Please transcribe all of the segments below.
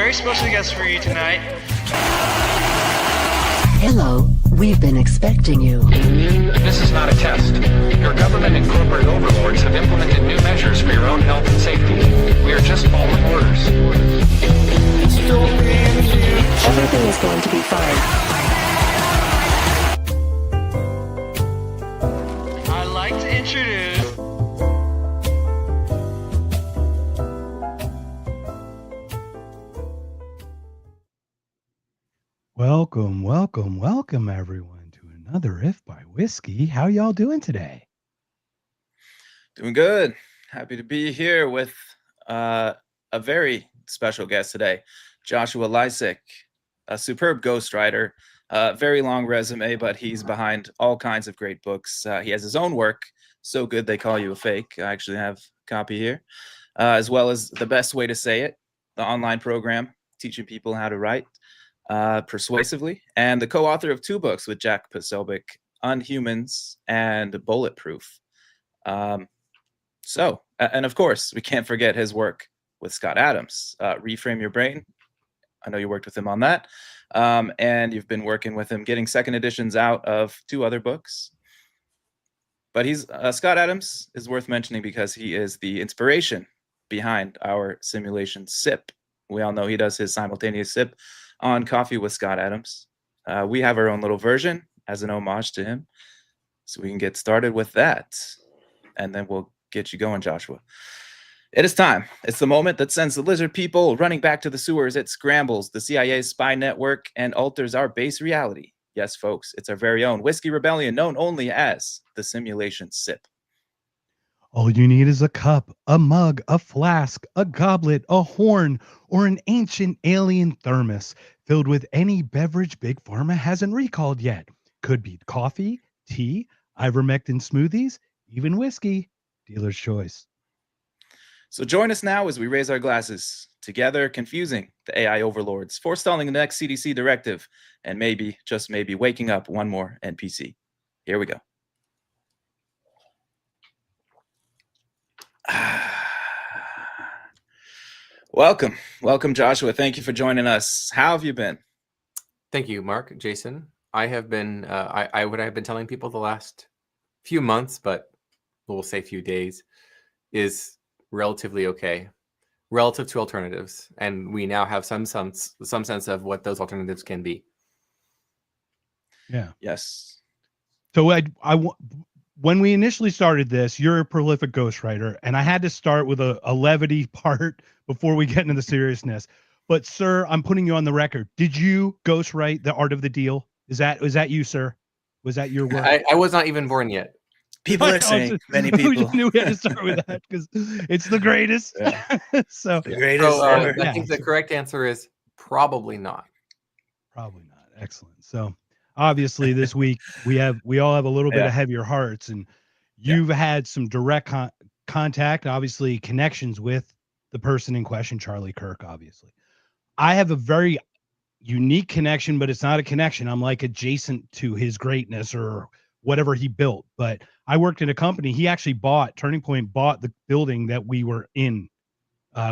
very special guest for you tonight. Hello, we've been expecting you. This is not a test. Your government and corporate overlords have implemented new measures for your own health and safety. We are just following orders. Everything is going to be fine. I'd like to introduce Welcome everyone to another If by Whiskey. How y'all doing today? Doing good. Happy to be here with a very special guest today, Joshua Lisec, a superb ghostwriter, very long resume, but he's behind all kinds of great books. He has his own work, so good they call you a fake. I actually have a copy here, as well as The Best Way to Say It, the online program teaching people how to write persuasively, and the co-author of 2 books with Jack Posobiec, Unhumans and Bulletproof. And of course, we can't forget his work with Scott Adams, Reframe Your Brain. I know you worked with him on that. And you've been working with him, getting second editions out of 2 other books. But he's Scott Adams is worth mentioning because he is the inspiration behind our simulation sip. We all know he does his simultaneous sip on Coffee with Scott Adams. We have our own little version as an homage to him. So we can get started with that. And then we'll get you going, Joshua. It is time. It's the moment that sends the lizard people running back to the sewers. It scrambles the CIA's spy network and alters our base reality. Yes, folks, it's our very own Whiskey Rebellion, known only as the Simulation Sip. All you need is a cup, a mug, a flask, a goblet, a horn, or an ancient alien thermos filled with any beverage Big Pharma hasn't recalled yet. Could be coffee, tea, ivermectin smoothies, even whiskey. Dealer's choice. So join us now as we raise our glasses, together confusing the AI overlords, forestalling the next CDC directive, and maybe, just maybe, waking up one more NPC. Here we go. Welcome, Joshua. Thank you for joining us. How have you been? Thank you, Mark, Jason. I have been, I would have been telling people the last few months, but we'll say few days, is relatively okay relative to alternatives, and we now have some sense of what those alternatives can be. Yeah. Yes. So when we initially started this, you're a prolific ghostwriter, and I had to start with a levity part before we get into the seriousness. But sir, I'm putting you on the record. Did you ghostwrite The Art of the Deal? Was that you, sir? Was that your work? I was not even born yet. People are saying, many people. We just knew we had to start with that because it's the greatest. Yeah. So The greatest ever. I think the correct answer is probably not. Probably not. Excellent. So obviously this week we all have a little bit of heavier hearts, and you've had some direct contact, obviously connections with the person in question, Charlie Kirk. Obviously, I have a very unique connection, but it's not a connection. I'm like adjacent to his greatness or whatever he built. But I worked in a company. He actually Turning Point bought the building that we were in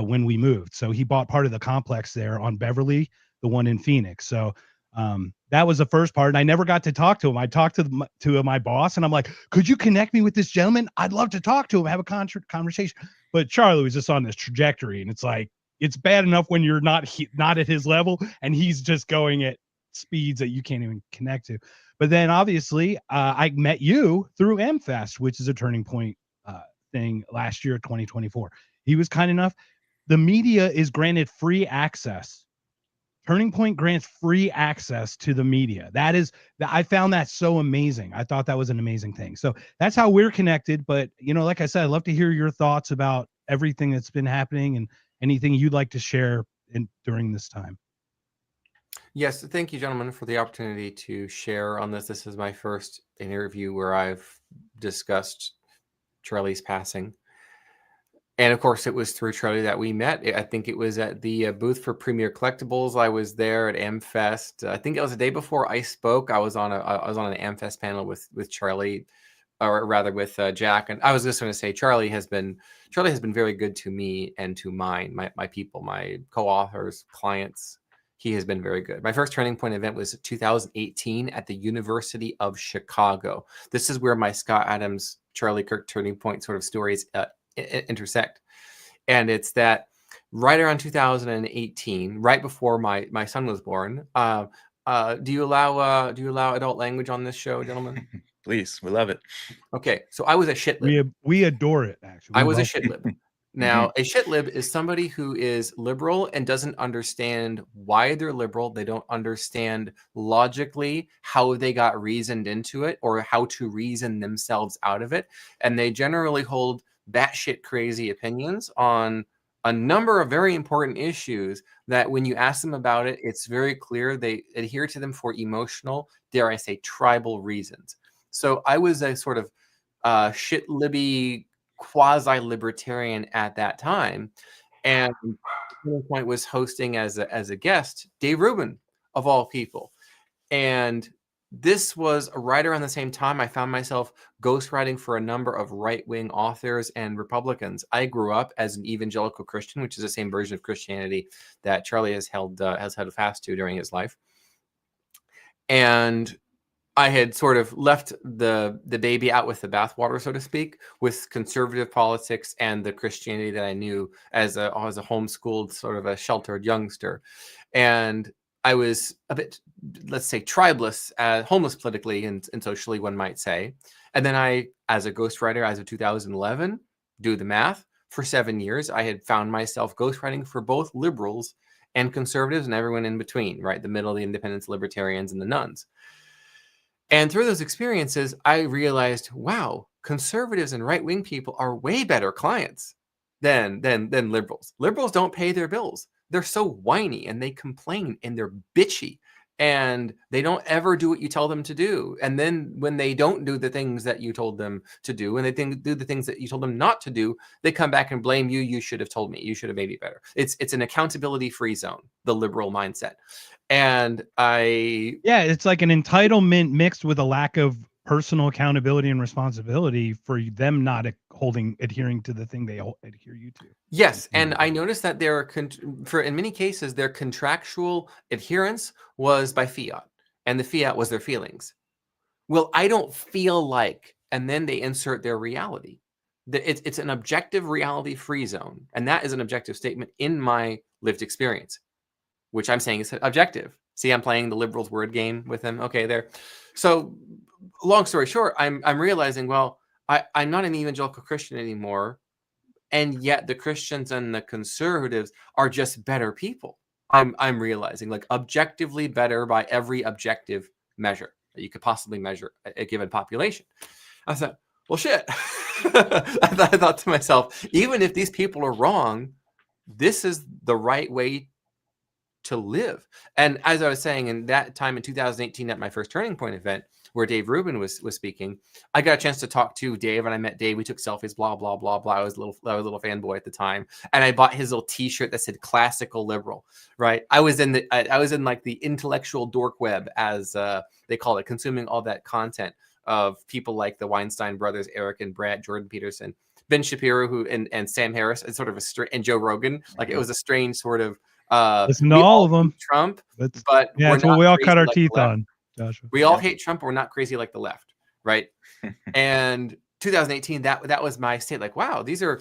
when we moved. So he bought part of the complex there on Beverly, the one in Phoenix. So that was the first part. And I never got to talk to him. I talked to my boss, and I'm like, could you connect me with this gentleman? I'd love to talk to him, have a conversation. But Charlie was just on this trajectory, and it's like, it's bad enough when you're not at his level, and he's just going at speeds that you can't even connect to. But then obviously I met you through MFest, which is a Turning Point thing last year, 2024. He was kind enough. The media is granted free access. Turning Point grants free access to the media. I found that so amazing. I thought that was an amazing thing. So that's how we're connected. But, like I said, I'd love to hear your thoughts about everything that's been happening and anything you'd like to share during this time. Yes, thank you, gentlemen, for the opportunity to share on this. This is my first interview where I've discussed Charlie's passing. And of course, it was through Charlie that we met. I think it was at the booth for Premier Collectibles. I was there at AmFest. I think it was the day before I spoke. I was on an AmFest panel with Charlie. or rather with Jack. And I was just going to say, Charlie has been very good to me and to my people, my co-authors, clients. He has been very good. My first turning point event was 2018 at the University of Chicago. This is where my Scott Adams, Charlie Kirk turning point sort of stories intersect. And it's that right around 2018, right before my son was born. Do you allow adult language on this show, gentlemen? Please, we love it. Okay, so I was a shitlib. We adore it, actually. I was a shitlib. Now, a shitlib is somebody who is liberal and doesn't understand why they're liberal. They don't understand logically how they got reasoned into it or how to reason themselves out of it. And they generally hold batshit crazy opinions on a number of very important issues that when you ask them about it, it's very clear they adhere to them for emotional, dare I say, tribal reasons. So I was a sort of shitlibby quasi-libertarian at that time, and the point was hosting as a guest Dave Rubin, of all people. And this was right around the same time I found myself ghostwriting for a number of right-wing authors and Republicans. I grew up as an evangelical Christian, which is the same version of Christianity that Charlie has held fast to during his life. And I had sort of left the baby out with the bathwater, so to speak, with conservative politics and the Christianity that I knew as a homeschooled sort of a sheltered youngster. And I was a bit, let's say, tribeless, homeless politically and socially, one might say. And then I, as a ghostwriter, as of 2011, do the math, for 7 years, I had found myself ghostwriting for both liberals and conservatives and everyone in between, right? The middle, the independents, libertarians, and the nuns. And through those experiences, I realized, wow, conservatives and right-wing people are way better clients than liberals. Liberals don't pay their bills. They're so whiny and they complain and they're bitchy and they don't ever do what you tell them to do. And then when they don't do the things that you told them to do and they do the things that you told them not to do, they come back and blame you. You should have told me. You should have made me better. It's an accountability-free zone, the liberal mindset. And it's like an entitlement mixed with a lack of personal accountability and responsibility for them not adhering to the thing they adhere you to. Yes, and I noticed that in many cases their contractual adherence was by fiat, and the fiat was their feelings. Well, I don't feel like, and then they insert their reality. It's an objective reality free zone, and that is an objective statement in my lived experience, which I'm saying is objective. See, I'm playing the liberals word game with them. Okay, there. So, long story short, I'm realizing, well, I'm not an evangelical Christian anymore, and yet the Christians and the conservatives are just better people. I'm realizing, like, objectively better by every objective measure that you could possibly measure a given population. I thought, well, shit. I thought to myself, even if these people are wrong, this is the right way to live. And as I was saying, in that time in 2018 at my first Turning Point event where Dave Rubin was speaking, I got a chance to talk to Dave, and I met Dave. We took selfies, blah, blah, blah, blah. I was a little fanboy at the time. And I bought his little t-shirt that said classical liberal, right? I was in like the intellectual dork web, as they call it, consuming all that content of people like the Weinstein brothers, Eric and Brad, Jordan Peterson, Ben Shapiro, and Sam Harris, and sort of and Joe Rogan. Like, it was a strange sort of, listen to all of them. Trump, but that's what we all cut our teeth on, Joshua. We all hate Trump. We're not crazy like the left, right? And 2018, that was my state. Like, wow, these are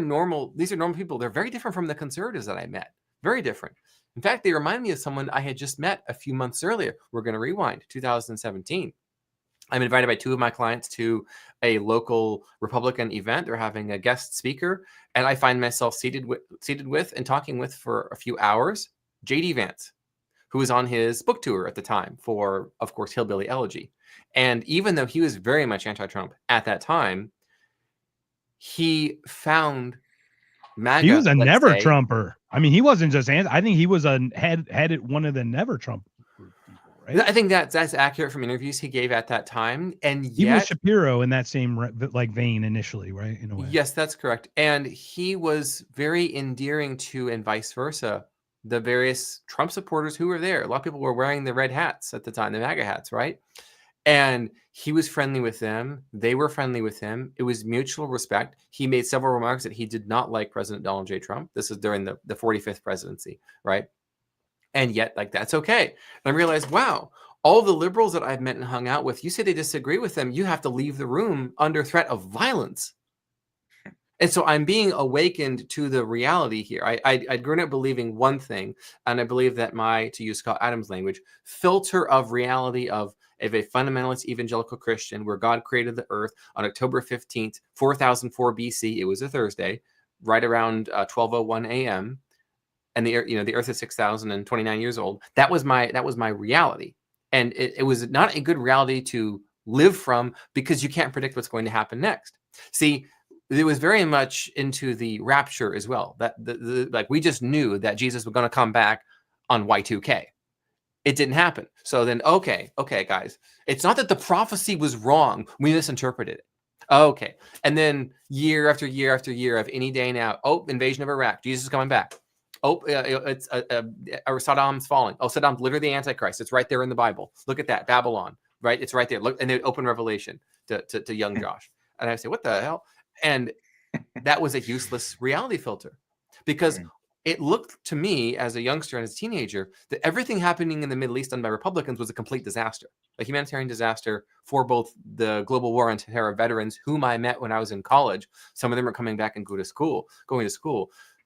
normal people. They're very different from the conservatives that I met. Very different. In fact, they remind me of someone I had just met a few months earlier. We're going to rewind 2017. I'm invited by two of my clients to a local Republican event. They're having a guest speaker, and I find myself seated with and talking with for a few hours J.D. Vance, who was on his book tour at the time for, of course, Hillbilly Elegy. And even though he was very much anti-Trump at that time, he found MAGA. He was a never Trumper. I mean, he wasn't just I think he was had one of the never Trump people, right? I think that's accurate from interviews he gave at that time. And yet, he was Shapiro in that same vein initially, right? In a way. Yes, that's correct. And he was very endearing to, and vice versa, the various Trump supporters who were there. A lot of people were wearing the red hats at the time, the MAGA hats, right? And he was friendly with them. They were friendly with him. It was mutual respect. He made several remarks that he did not like President Donald J. Trump. This is during the 45th presidency, right? And yet, like, that's okay. And I realized, wow, all the liberals that I've met and hung out with, you say they disagree with them, you have to leave the room under threat of violence. And so I'm being awakened to the reality here. I'd grown up believing one thing, and I believe that my, to use Scott Adams' language, filter of reality of a fundamentalist evangelical Christian, where God created the earth on October 15th, 4004 BC. It was a Thursday, right around 12:01 a.m. And the earth is 6,029 years old. That was my reality, and it was not a good reality to live from, because you can't predict what's going to happen next. See, it was very much into the rapture as well. That like, we just knew that Jesus was going to come back on Y2K. It didn't happen. So then, okay, guys, it's not that the prophecy was wrong. We misinterpreted it. Okay. And then year after year after year of any day now, invasion of Iraq, Jesus is coming back. It's Saddam's falling. Saddam's literally the Antichrist. It's right there in the Bible. Look at that, Babylon, right? It's right there. Look, and they open Revelation to young Josh. And I say, what the hell? And that was a useless reality filter, because it looked to me as a youngster and as a teenager that everything happening in the Middle East done by Republicans was a complete disaster, a humanitarian disaster for both the global war on terror veterans, whom I met when I was in college. Some of them are coming back and going to school.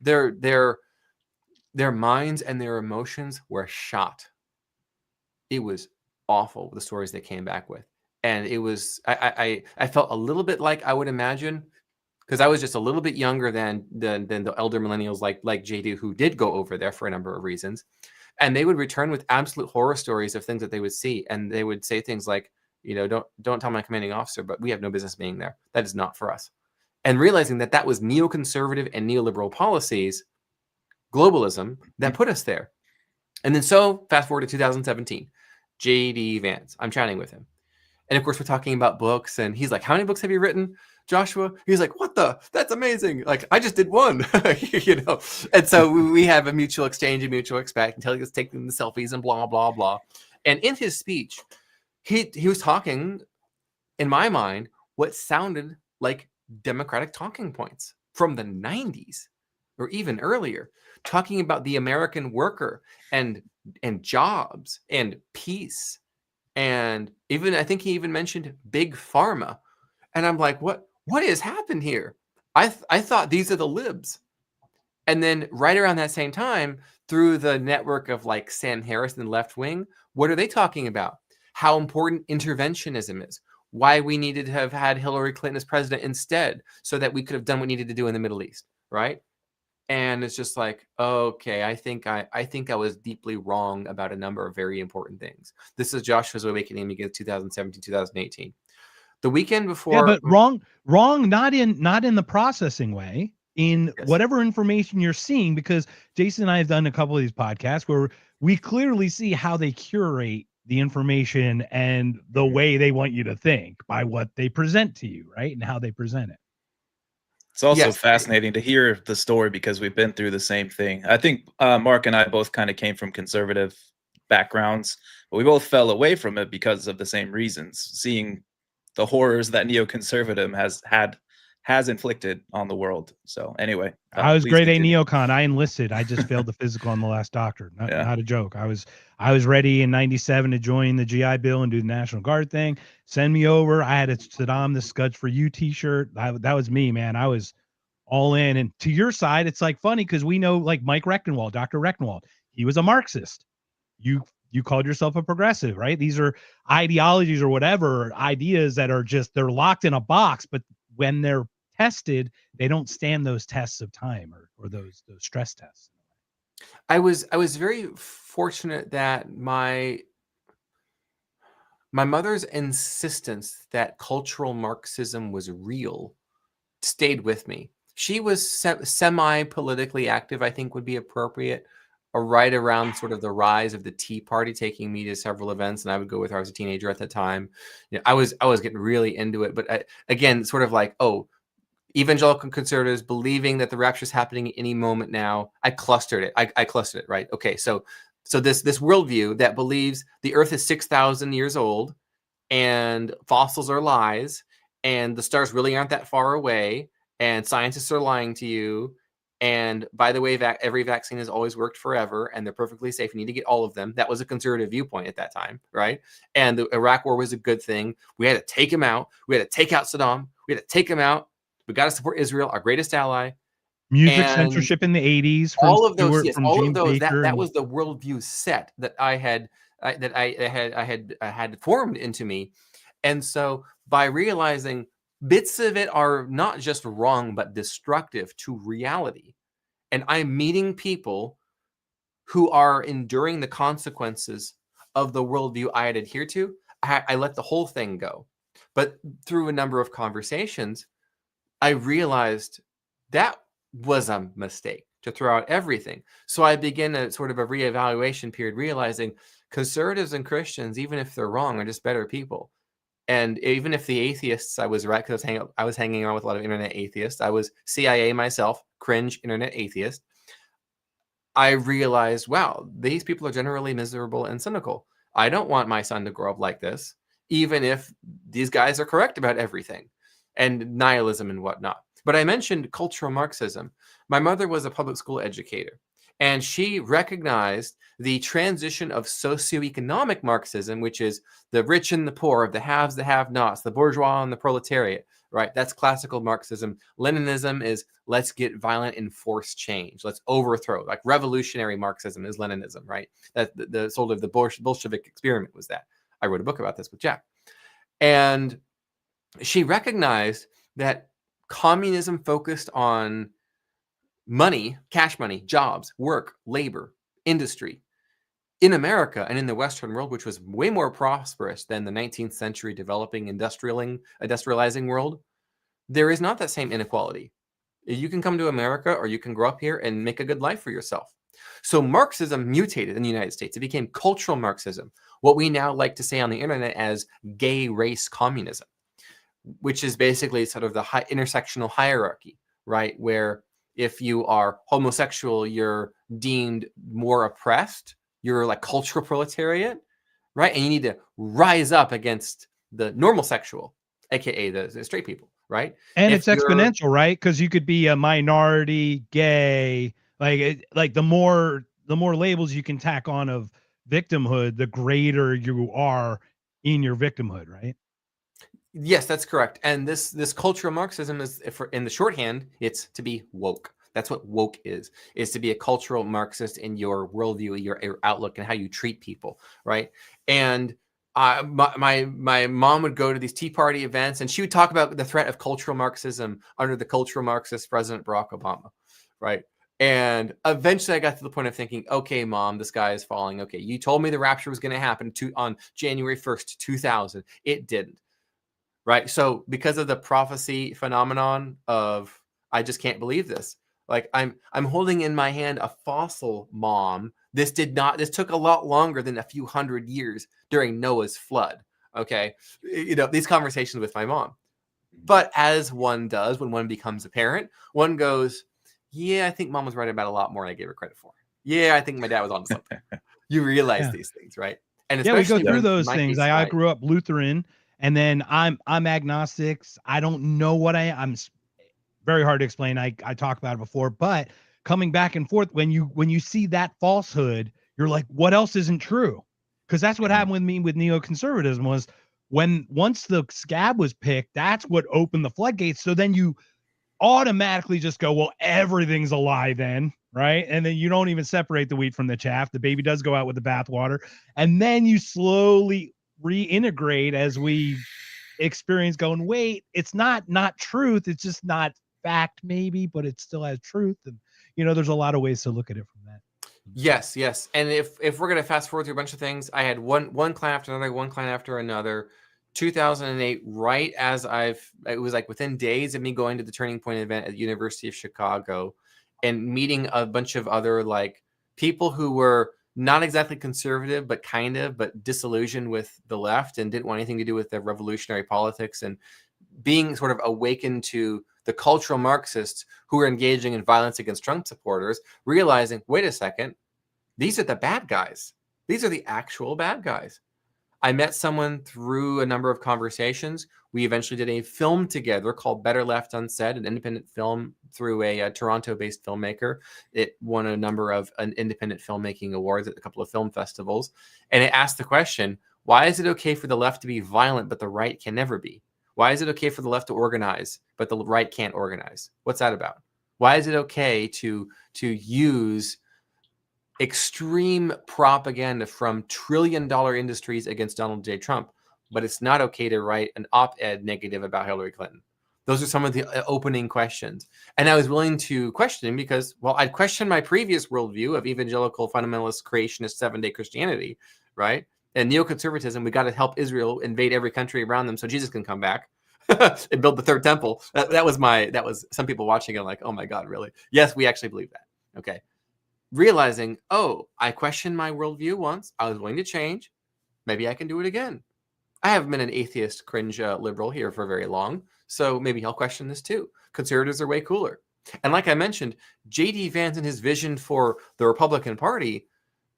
Their minds and their emotions were shot. It was awful, the stories they came back with. And it was, I felt a little bit like I would imagine, because I was just a little bit younger than the elder millennials like JD, who did go over there for a number of reasons. And they would return with absolute horror stories of things that they would see. And they would say things like, don't tell my commanding officer, but we have no business being there. That is not for us. And realizing that was neoconservative and neoliberal policies, globalism, that put us there. And then so fast forward to 2017, JD Vance, I'm chatting with him. And of course, we're talking about books, and he's like, how many books have you written, Joshua? He's like, that's amazing. Like, I just did one, And so we have a mutual exchange, a mutual respect, until he was taking the selfies and blah, blah, blah. And in his speech, he was talking, in my mind, what sounded like Democratic talking points from the 90s or even earlier, talking about the American worker and jobs and peace. And even, I think he even mentioned big pharma. And I'm like, what has happened here? I thought these are the libs. And then right around that same time, through the network of like Sam Harris and the left wing, what are they talking about? How important interventionism is. Why we needed to have had Hillary Clinton as president instead, so that we could have done what needed to do in the Middle East, right? And it's just like, okay, I think I was deeply wrong about a number of very important things. This is Joshua's awakening against 2017, 2018. The weekend before. Yeah, but wrong, not in the processing way, in whatever information you're seeing, because Jason and I have done a couple of these podcasts where we clearly see how they curate the information and the way they want you to think by what they present to you, right? And how they present it. It's also fascinating to hear the story, because we've been through the same thing. I think Mark and I both kind of came from conservative backgrounds, but we both fell away from it because of the same reasons, seeing the horrors that neoconservatism has inflicted on the world. So anyway, I was grade A neocon. I enlisted. I just failed the physical on the last doctor. Not a joke. I was ready in '97 to join the GI Bill and do the National Guard thing. Send me over. I had a Saddam the Scuds for You t-shirt. That was me, man. I was all in. And to your side, it's like funny because we know like Mike Rechtenwald, Dr. Rechtenwald, he was a Marxist. You called yourself a progressive, right? These are ideologies or whatever, ideas that are just, they're locked in a box, but when they're tested, they don't stand those tests of time or those stress tests. I was very fortunate that my mother's insistence that cultural Marxism was real stayed with me. She was semi-politically active, I think would be appropriate, right around sort of the rise of the Tea Party, taking me to several events, and I would go with her. I was a teenager at the time. I was getting really into it, but again, sort of like, evangelical conservatives believing that the rapture is happening at any moment now. I clustered it. I clustered it, right? Okay, so this worldview that believes the earth is 6,000 years old, and fossils are lies, and the stars really aren't that far away, and scientists are lying to you. And by the way, every vaccine has always worked forever, and they're perfectly safe. You need to get all of them. That was a conservative viewpoint at that time, right? And the Iraq War was a good thing. We had to take him out. We had to take out Saddam. We had to take him out. We got to support Israel, our greatest ally. Music And censorship in the 80s. all of those, Stewart, yes, all James of those. Baker, That was the worldview set that I had formed into me. And so by realizing bits of it are not just wrong, but destructive to reality, and I'm meeting people who are enduring the consequences of the worldview I had adhered to, I let the whole thing go. But through a number of conversations, I realized that was a mistake, to throw out everything. So I began a sort of a reevaluation period, realizing conservatives and Christians, even if they're wrong, are just better people. And even if the atheists, I was right, because I was hanging around with a lot of internet atheists. I was CIA myself, cringe internet atheist. I realized, wow, these people are generally miserable and cynical. I don't want my son to grow up like this, even if these guys are correct about everything, and nihilism and whatnot. But I mentioned cultural Marxism. My mother was a public school educator, and she recognized the transition of socioeconomic Marxism, which is the rich and the poor, the haves, the have-nots, the bourgeois and the proletariat, right? That's classical Marxism. Leninism is let's get violent and force change. Let's overthrow. Like revolutionary Marxism is Leninism, right? That the sort of the Bolshevik experiment was that. I wrote a book about this with Jack. And she recognized that communism focused on money, cash money, jobs, work, labor, industry in America and in the Western world, which was way more prosperous than the 19th century developing industrializing world. There is not that same inequality. You can come to America or you can grow up here and make a good life for yourself. So Marxism mutated in the United States. It became cultural Marxism, what we now like to say on the internet as gay race communism, which is basically sort of the intersectional hierarchy, right? Where if you are homosexual, you're deemed more oppressed. You're like cultural proletariat, right? And you need to rise up against the normal sexual, aka the straight people, right? and If it's exponential, right? Because you could be a minority, gay, like the more labels you can tack on of victimhood, the greater you are in your victimhood, right? Yes, that's correct. And this cultural Marxism is, in the shorthand, it's to be woke. That's what woke is to be a cultural Marxist in your worldview, your outlook, and how you treat people, right? And my mom would go to these Tea Party events, and she would talk about the threat of cultural Marxism under the cultural Marxist President Barack Obama, right? And eventually I got to the point of thinking, okay, Mom, the sky is falling. Okay, you told me the rapture was going to happen on January 1st, 2000. It didn't. Right. So because of the prophecy phenomenon of I just can't believe this. Like I'm holding in my hand a fossil, Mom. This took a lot longer than a few hundred years during Noah's flood. Okay. These conversations with my mom. But as one does when one becomes a parent, one goes, yeah, I think Mom was right about a lot more than I gave her credit for. Yeah, I think my dad was on something. You realize these things, right? And yeah, we go through in those my things. case, I grew up Lutheran, and then I'm agnostic. I don't know what I'm. Very hard to explain. I talked about it before, but coming back and forth when you see that falsehood, you're like, what else isn't true? Because that's what happened with me with neoconservatism was once the scab was picked, that's what opened the floodgates. So then you automatically just go, well, everything's a lie then, right? And then you don't even separate the wheat from the chaff. The baby does go out with the bathwater, and then you slowly reintegrate as we experience going, wait, it's not truth, it's just not fact maybe, but it still has truth. And there's a lot of ways to look at it from that. Yes. And if we're gonna fast forward through a bunch of things, I had one client after another, one client after another. 2008, right as it was like within days of me going to the Turning Point event at the University of Chicago and meeting a bunch of other like people who were not exactly conservative, but disillusioned with the left and didn't want anything to do with the revolutionary politics, and being sort of awakened to the cultural Marxists who are engaging in violence against Trump supporters, realizing, wait a second, these are the bad guys. These are the actual bad guys. I met someone through a number of conversations. We eventually did a film together called Better Left Unsaid, an independent film through a Toronto-based filmmaker. It won a number of independent filmmaking awards at a couple of film festivals. And it asked the question, why is it okay for the left to be violent, but the right can never be? Why is it okay for the left to organize, but the right can't organize? What's that about? Why is it okay to use extreme propaganda from trillion-dollar industries against Donald J. Trump, but it's not okay to write an op-ed negative about Hillary Clinton? Those are some of the opening questions. And I was willing to question him because, well, I'd questioned my previous worldview of evangelical fundamentalist creationist 7-day Christianity, right? And neoconservatism, we got to help Israel invade every country around them so Jesus can come back and build the third temple. That was some people watching it like, oh my God, really? Yes, we actually believe that. Okay. Realizing, oh, I questioned my worldview once. I was willing to change. Maybe I can do it again. I haven't been an atheist cringe liberal here for very long, so maybe I'll question this too. Conservatives are way cooler. And like I mentioned, J.D. Vance and his vision for the Republican Party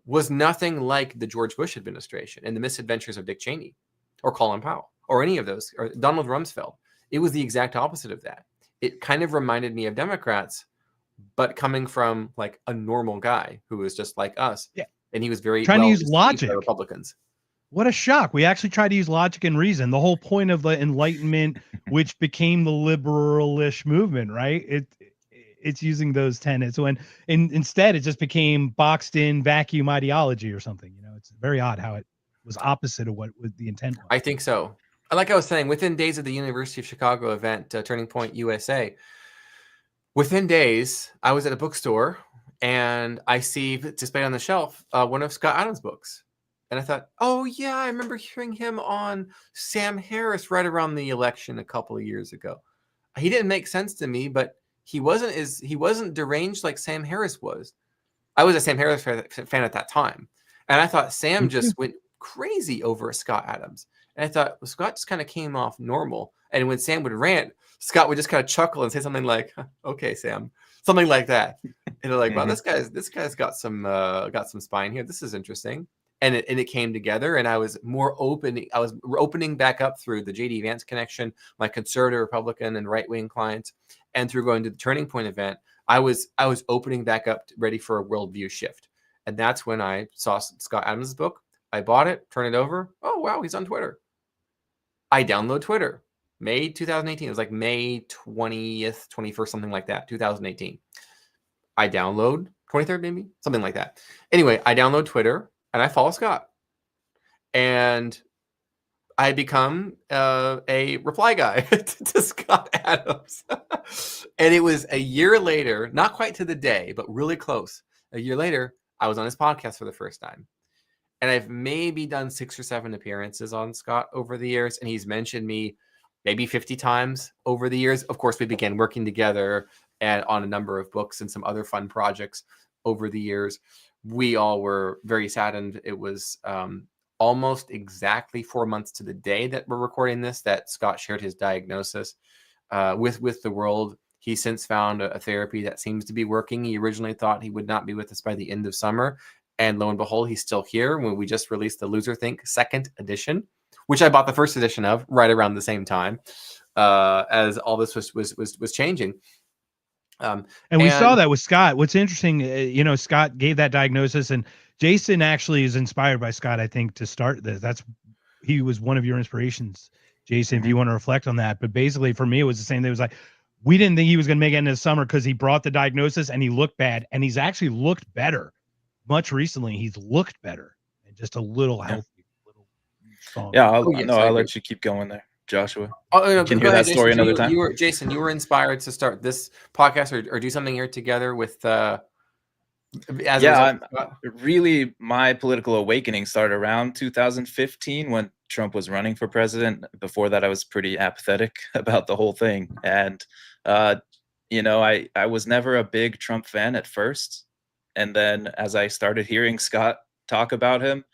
was nothing like the George Bush administration and the misadventures of Dick Cheney or Colin Powell or any of those, or Donald Rumsfeld. It was the exact opposite of that. It kind of reminded me of Democrats, but coming from like a normal guy who was just like us. Yeah. And he was very trying to use logic. Republicans. What a shock. We actually tried to use logic and reason. The whole point of the Enlightenment, which became the liberalish movement, right? It's using those tenets instead it just became boxed in vacuum ideology or something. You know, it's very odd how it was opposite of what the intent was. I think so. Like I was saying, within days of the University of Chicago event, Turning Point USA, within days, I was at a bookstore and I see displayed on the shelf one of Scott Adams' books. And I thought, oh yeah, I remember hearing him on Sam Harris right around the election a couple of years ago. He didn't make sense to me, but he wasn't deranged like Sam Harris was. I was a Sam Harris fan at that time. And I thought Sam just went crazy over Scott Adams. And I thought, well, Scott just kind of came off normal. And when Sam would rant, Scott would just kind of chuckle and say something like, okay, Sam, something like that. And they're like, wow, this guy's got some spine here. This is interesting. And it came together, and I was more open. I was opening back up through the J.D. Vance connection, my conservative, Republican, and right-wing clients, and through going to the Turning Point event, I was opening back up, ready for a worldview shift. And that's when I saw Scott Adams' book. I bought it, turned it over. Oh, wow, he's on Twitter. I download Twitter. May 2018. It was like May 20th, 21st, something like that, 2018. I download, 23rd maybe, something like that. Anyway, I download Twitter. And I follow Scott. And I become a reply guy to Scott Adams. And it was a year later, not quite to the day, but really close. A year later, I was on his podcast for the first time. And I've maybe done 6 or 7 appearances on Scott over the years. And he's mentioned me maybe 50 times over the years. Of course, we began working together and on a number of books and some other fun projects over the years. We all were very saddened. It was almost exactly 4 months to the day that we're recording this that Scott shared his diagnosis with the world. He's since found a therapy that seems to be working. He originally thought he would not be with us by the end of summer. And lo and behold, he's still here when we just released the Loser Think 2nd edition, which I bought the 1st edition of right around the same time as all this was changing. And we saw that with Scott. What's interesting, Scott gave that diagnosis, and Jason actually is inspired by Scott, I think, to start this. He was one of your inspirations, Jason, if you want to reflect on that. But basically for me, it was the same thing. It was like, we didn't think he was going to make it in the summer because he brought the diagnosis and he looked bad, and he's actually looked better. Much recently, he's looked better and just a little healthy, little strong. Yeah, I'll let you keep going there, Joshua. You can hear that story another time. Jason, you were inspired to start this podcast or do something here together with. Really, my political awakening started around 2015 when Trump was running for president. Before that, I was pretty apathetic about the whole thing, and I was never a big Trump fan at first. And then as I started hearing Scott talk about him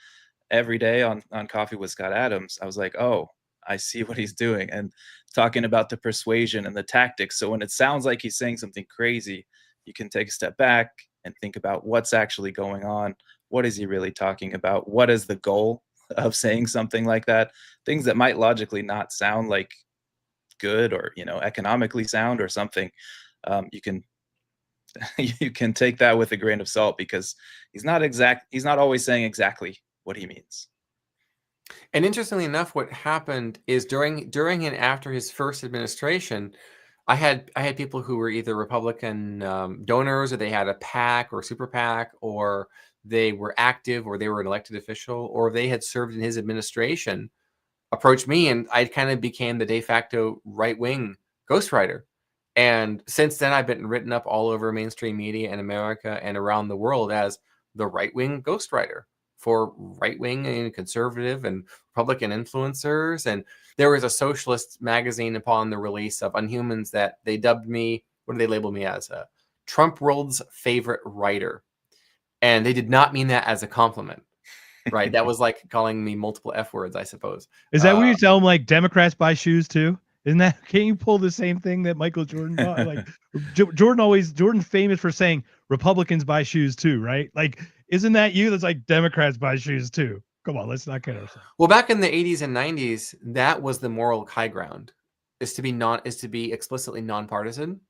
every day on Coffee with Scott Adams, I was like, oh, I see what he's doing, and talking about the persuasion and the tactics. So when it sounds like he's saying something crazy, you can take a step back and think about what's actually going on. What is he really talking about? What is the goal? of saying something like that. Things that might logically not sound like good or, economically sound or something. You can you can take that with a grain of salt, because he's not always saying exactly what he means. And interestingly enough, what happened is during and after his first administration, I had people who were either Republican donors, or they had a PAC or super PAC, or they were active, or they were an elected official, or they had served in his administration, approach me, and I kind of became the de facto right-wing ghostwriter. And since then, I've been written up all over mainstream media in America and around the world as the right-wing ghostwriter for right-wing and conservative and Republican influencers. And there was a socialist magazine upon the release of Unhumans that they dubbed me, what did they label me as? Trump world's favorite writer. And they did not mean that as a compliment. Right. That was like calling me multiple F words, I suppose. Is that where you tell them like Democrats buy shoes too? Isn't that, can't you pull the same thing that Michael Jordan bought? Like Jordan's famous for saying Republicans buy shoes too, right? Like, isn't that you? That's like Democrats buy shoes too. Come on, let's not kid ourselves. Well, back in the 80s and 90s, that was the moral high ground, is to be explicitly nonpartisan.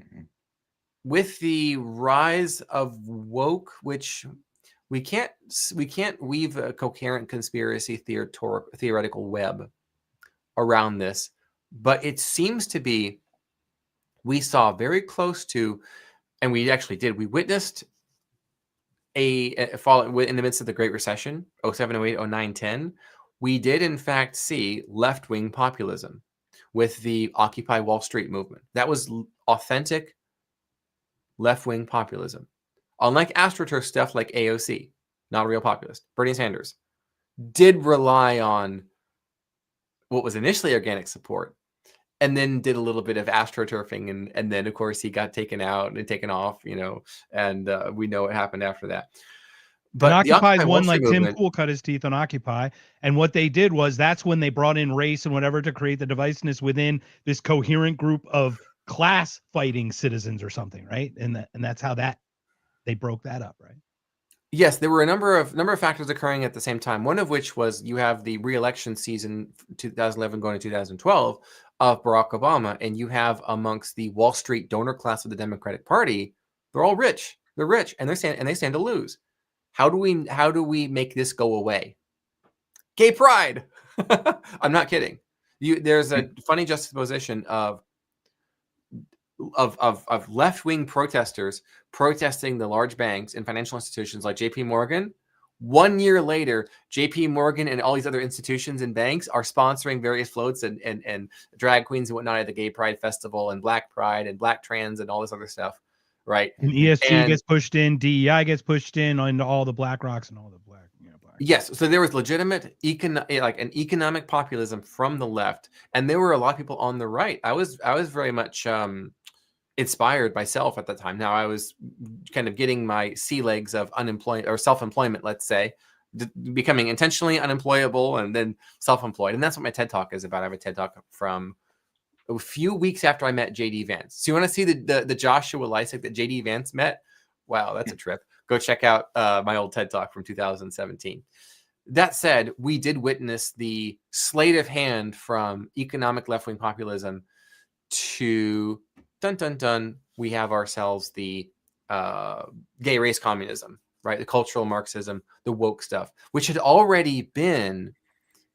Mhm. With the rise of woke, which we can't weave a coherent conspiracy theoretical web around this, but it seems to be, we saw very close to, and we actually did, we witnessed a fall in the midst of the Great Recession, 07, 08, 09, 10. We did in fact see left-wing populism with the Occupy Wall Street movement. That was authentic left-wing populism. Unlike AstroTurf stuff like AOC, not a real populist, Bernie Sanders did rely on what was initially organic support, and then did a little bit of astroturfing, and then of course he got taken out and taken off, and we know what happened after that. But Occupy's one, like Tim movement, Pool cut his teeth on Occupy, and what they did was that's when they brought in race and whatever to create the divisiveness within this coherent group of class fighting citizens or something, right? And that's how they broke that up, right? Yes, there were a number of factors occurring at the same time. One of which was you have the re-election season 2011 going to 2012 of Barack Obama, and you have amongst the Wall Street donor class of the Democratic Party, they're all rich. They're rich, and they stand to lose. How do we make this go away? Gay pride. I'm not kidding. There's a funny juxtaposition of left-wing protesters protesting the large banks and financial institutions like JP Morgan. 1 year later, JP Morgan and all these other institutions and banks are sponsoring various floats and drag queens and whatnot at the Gay Pride Festival and Black Pride and Black Trans and all this other stuff, right? And ESG gets pushed in, DEI gets pushed in into all the Black Rocks and all the black. Yes, so there was legitimate an economic populism from the left, and there were a lot of people on the right. I was very much inspired myself at the time. Now I was kind of getting my sea legs of unemployment or self-employment, let's say, becoming intentionally unemployable and then self-employed. And that's what my TED Talk is about. I have a TED Talk from a few weeks after I met JD Vance. So you want to see the Joshua Lisec that JD Vance met? Wow, that's a trip. Go check out my old TED Talk from 2017. That said, we did witness the sleight of hand from economic left-wing populism to we have ourselves the gay race communism, right? The cultural Marxism, the woke stuff, which had already been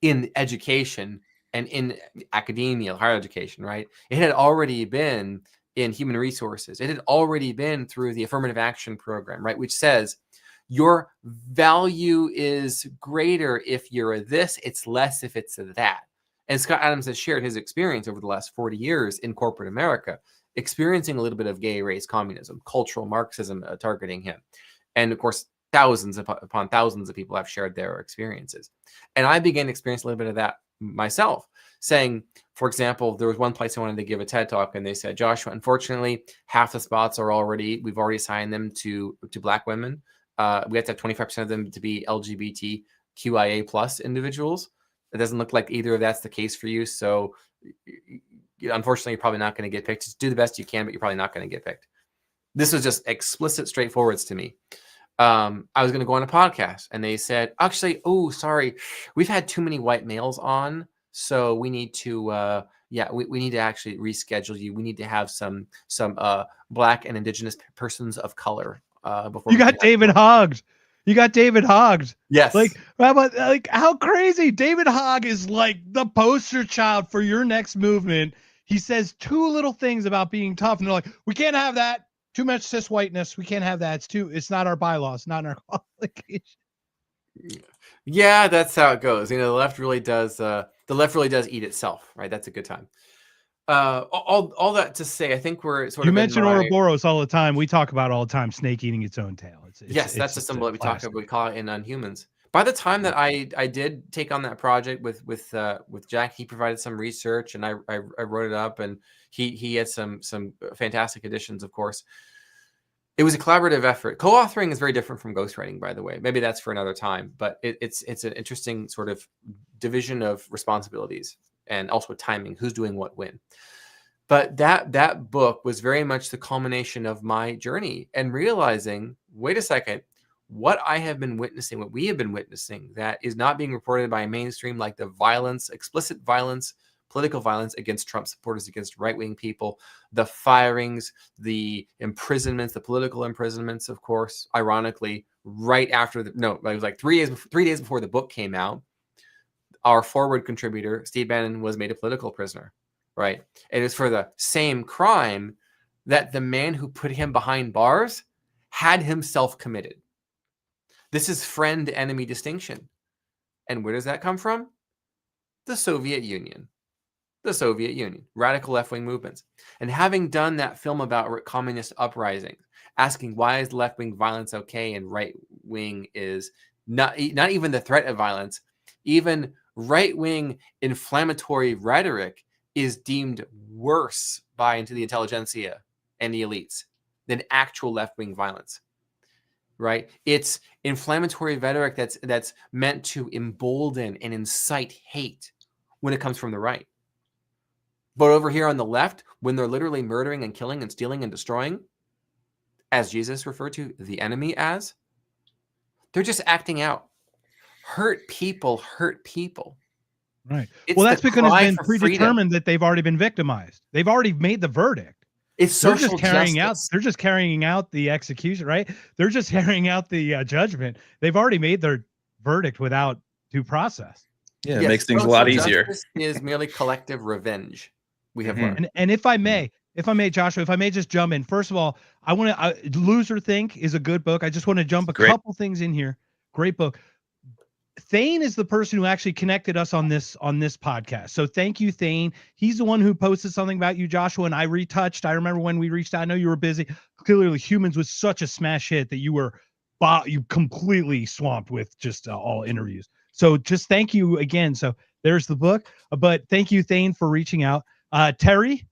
in education and in academia, higher education, right? It had already been in human resources. It had already been through the affirmative action program, right? Which says your value is greater if you're this, it's less if it's that. And Scott Adams has shared his experience over the last 40 years in corporate America, experiencing a little bit of gay race communism, cultural Marxism targeting him. And of course, thousands upon thousands of people have shared their experiences. And I began to experience a little bit of that myself, saying, for example, there was one place I wanted to give a TED Talk, and they said, Joshua, unfortunately, half the spots we've already assigned them to Black women. We have to have 25% of them to be LGBTQIA plus individuals. It doesn't look like either of that's the case for you. So unfortunately, you're probably not going to get picked. Just do the best you can, but you're probably not going to get picked. This was just explicit straightforwards to me. I was going to go on a podcast, and they said, actually, oh, sorry, we've had too many white males on, so we need to, we need to actually reschedule you. We need to have some Black and Indigenous persons of color before You we can got have David you." Hogged. You got David Hogged. Yes. Like, how about, like, how crazy? David Hogg is like the poster child for your next movement. He says two little things about being tough, and they're like, we can't have that. Too much cis whiteness. We can't have that. It's not our bylaws, not in our qualification. Yeah, that's how it goes. The left really does eat itself, right? That's a good time. All that to say, I think we're sort You of mention Ouroboros all the time. We talk about all the time, snake eating its own tail. Yes, that's a symbol that we talk about. We call it in Unhumans. By the time that I did take on that project with Jack, he provided some research, and I wrote it up, and he had some fantastic additions, of course. It was a collaborative effort. Co-authoring is very different from ghostwriting, by the way. Maybe that's for another time, but it's an interesting sort of division of responsibilities and also timing, who's doing what when. But that book was very much the culmination of my journey and realizing, wait a second, what I have been witnessing, what we have been witnessing, that is not being reported by mainstream, like the violence, explicit violence, political violence against Trump supporters, against right-wing people, the firings, the imprisonments, the political imprisonments, of course, ironically, right after it was like 3 days before the book came out, our forward contributor, Steve Bannon, was made a political prisoner, right? It is for the same crime that the man who put him behind bars had himself committed. This is friend-enemy distinction. And where does that come from? The Soviet Union. The Soviet Union, radical left-wing movements. And having done that film about communist uprisings, asking why is left-wing violence okay and right-wing is not even the threat of violence, even right-wing inflammatory rhetoric is deemed worse by the intelligentsia and the elites than actual left-wing violence. Right? It's inflammatory rhetoric that's meant to embolden and incite hate when it comes from the right. But over here on the left, when they're literally murdering and killing and stealing and destroying, as Jesus referred to the enemy as, they're just acting out. Hurt people hurt people. Right. It's Well, that's the because it's cry been for predetermined freedom. that they've already been victimized. They've already made the verdict. It's They're social just carrying justice. out. They're just carrying out the execution, right? They're just carrying out the judgment. They've already made their verdict without due process. Yeah, it makes things a lot easier. Justice is merely collective revenge. We have learned. And if I may, Joshua, if I may just jump in. First of all, I want to Loser Think is a good book. I just want to jump a couple things in here. Great book. Thane is the person who actually connected us on this podcast. So thank you, Thane. He's the one who posted something about you, Joshua, and I retouched. I remember when we reached out. I know you were busy. Clearly, Humans was such a smash hit that you completely swamped with just all interviews. So just thank you again. So there's the book. But thank you, Thane, for reaching out. Terry,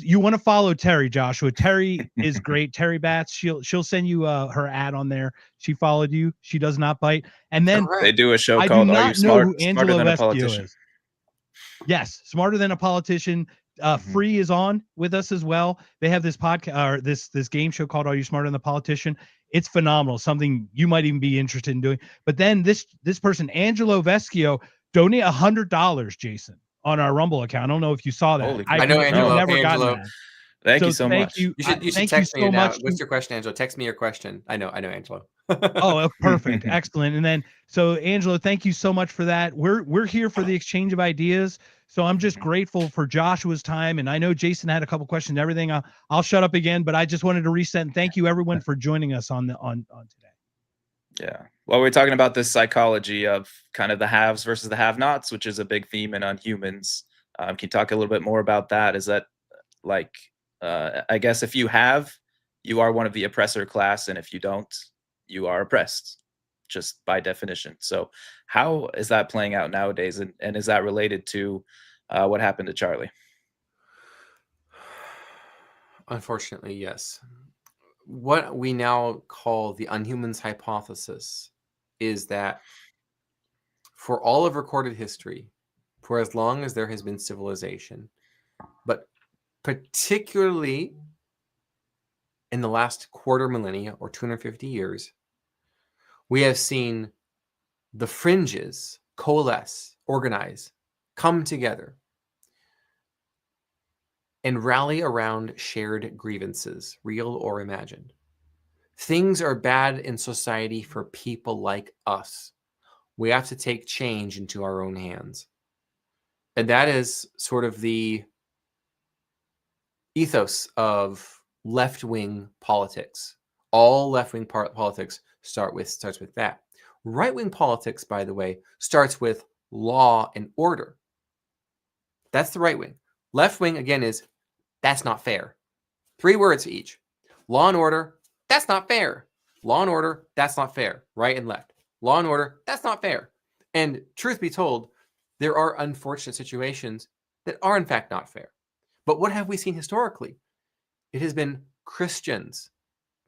you want to follow Terry, Joshua. Terry is great. Terry Batts, she'll send you her ad on there. She followed you. She does not bite. And then they do a show I called do Are not You Smart? know who Smarter Angelo Than a Vescio Politician? is. Yes, Smarter Than a Politician. Free is on with us as well. They have this podcast or this game show called Are You Smarter Than a Politician? It's phenomenal. Something you might even be interested in doing. But then this person, Angelo Vescio, donate $100, Jason, on our Rumble account. I don't know if you saw that. I know Angelo. I've never Angelo. gotten that. Thank you so much. You should text me now. What's your question, Angelo? Text me your question. I know Angelo. Oh, perfect. Excellent. And then, so Angelo, thank you so much for that. We're here for the exchange of ideas. So I'm just grateful for Joshua's time. And I know Jason had a couple questions and everything. I'll shut up again, but I just wanted to reset and thank you everyone for joining us on today. Yeah. Well, we're talking about this psychology of kind of the haves versus the have-nots, which is a big theme in Unhumans. Can you talk a little bit more about that? Is that like, I guess if you have, you are one of the oppressor class, and if you don't, you are oppressed, just by definition. So how is that playing out nowadays? And is that related to what happened to Charlie? Unfortunately, yes. What we now call the Unhumans hypothesis is that for all of recorded history, for as long as there has been civilization, but particularly in the last quarter millennia or 250 years, We have seen the fringes coalesce, organize, come together, and rally around shared grievances, real or imagined. Things are bad in society for people like us. We have to take change into our own hands. And that is sort of the ethos of left-wing politics. All left-wing politics starts with that. Right-wing politics, by the way, starts with law and order. That's the right wing. Left wing, again, is that's not fair. 3 words each. Law and order, that's not fair. Law and order, that's not fair. Right and left. Law and order, that's not fair. And truth be told, there are unfortunate situations that are in fact not fair. But what have we seen historically? It has been Christians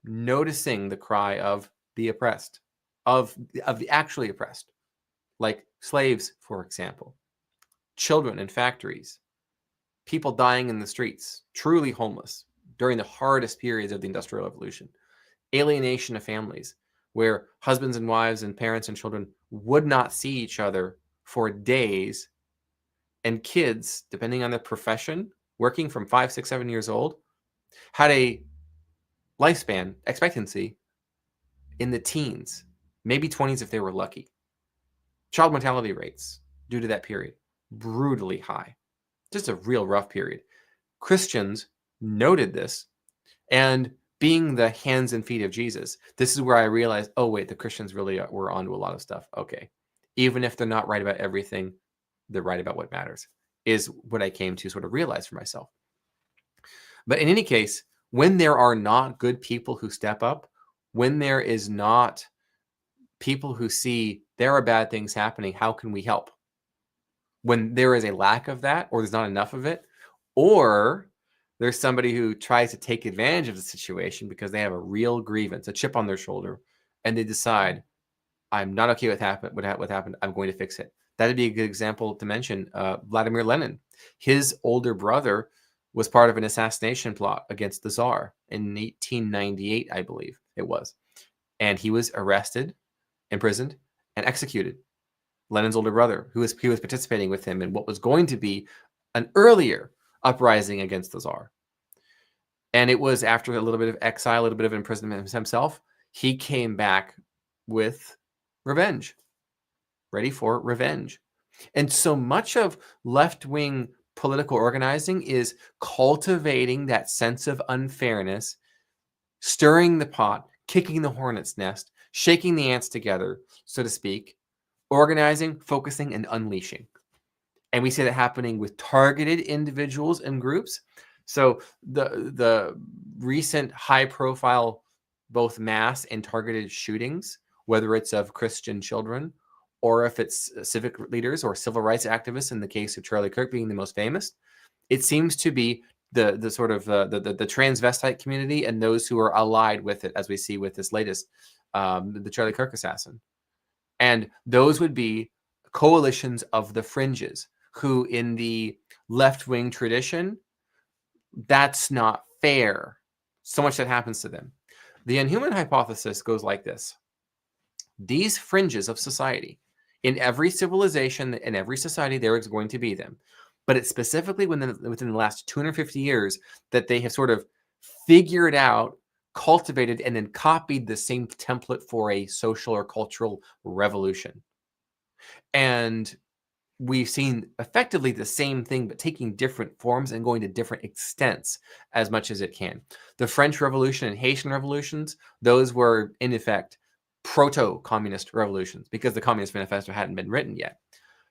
noticing the cry of the oppressed, of the actually oppressed, like slaves, for example, children in factories, people dying in the streets, truly homeless during the hardest periods of the Industrial Revolution, alienation of families, where husbands and wives and parents and children would not see each other for days, and kids, depending on their profession, working from 5, 6, 7 years old, had a lifespan expectancy in the teens, maybe 20s if they were lucky. Child mortality rates due to that period, brutally high. Just a real rough period. Christians noted this, and being the hands and feet of Jesus, this is where I realized, oh wait, the Christians really were onto a lot of stuff. Okay. Even if they're not right about everything, they're right about what matters, is what I came to sort of realize for myself. But in any case, when there are not good people who step up, when there is not people who see there are bad things happening, how can we help? When there is a lack of that, or there's not enough of it, or there's somebody who tries to take advantage of the situation because they have a real grievance, a chip on their shoulder, and they decide, I'm not okay with what happened, I'm going to fix it. That'd be a good example to mention Vladimir Lenin. His older brother was part of an assassination plot against the Tsar in 1898, I believe it was. And he was arrested, imprisoned, and executed. Lenin's older brother, who was participating with him in what was going to be an earlier uprising against the Tsar. And it was after a little bit of exile, a little bit of imprisonment himself, he came back with revenge, ready for revenge. And so much of left-wing political organizing is cultivating that sense of unfairness, stirring the pot, kicking the hornet's nest, shaking the ants together, so to speak, organizing, focusing, and unleashing. And we see that happening with targeted individuals and groups. So the recent high-profile, both mass and targeted shootings, whether it's of Christian children or if it's civic leaders or civil rights activists, in the case of Charlie Kirk being the most famous, it seems to be the sort of the transvestite community and those who are allied with it, as we see with this latest, the Charlie Kirk assassin. And those would be coalitions of the fringes, who in the left-wing tradition, that's not fair. So much that happens to them. The Unhuman hypothesis goes like this. These fringes of society, in every civilization, in every society, there is going to be them. But it's specifically within the last 250 years that they have sort of figured out, cultivated, and then copied the same template for a social or cultural revolution. And we've seen effectively the same thing, but taking different forms and going to different extents as much as it can. The French Revolution and Haitian revolutions, those were, in effect, proto-communist revolutions because the Communist Manifesto hadn't been written yet.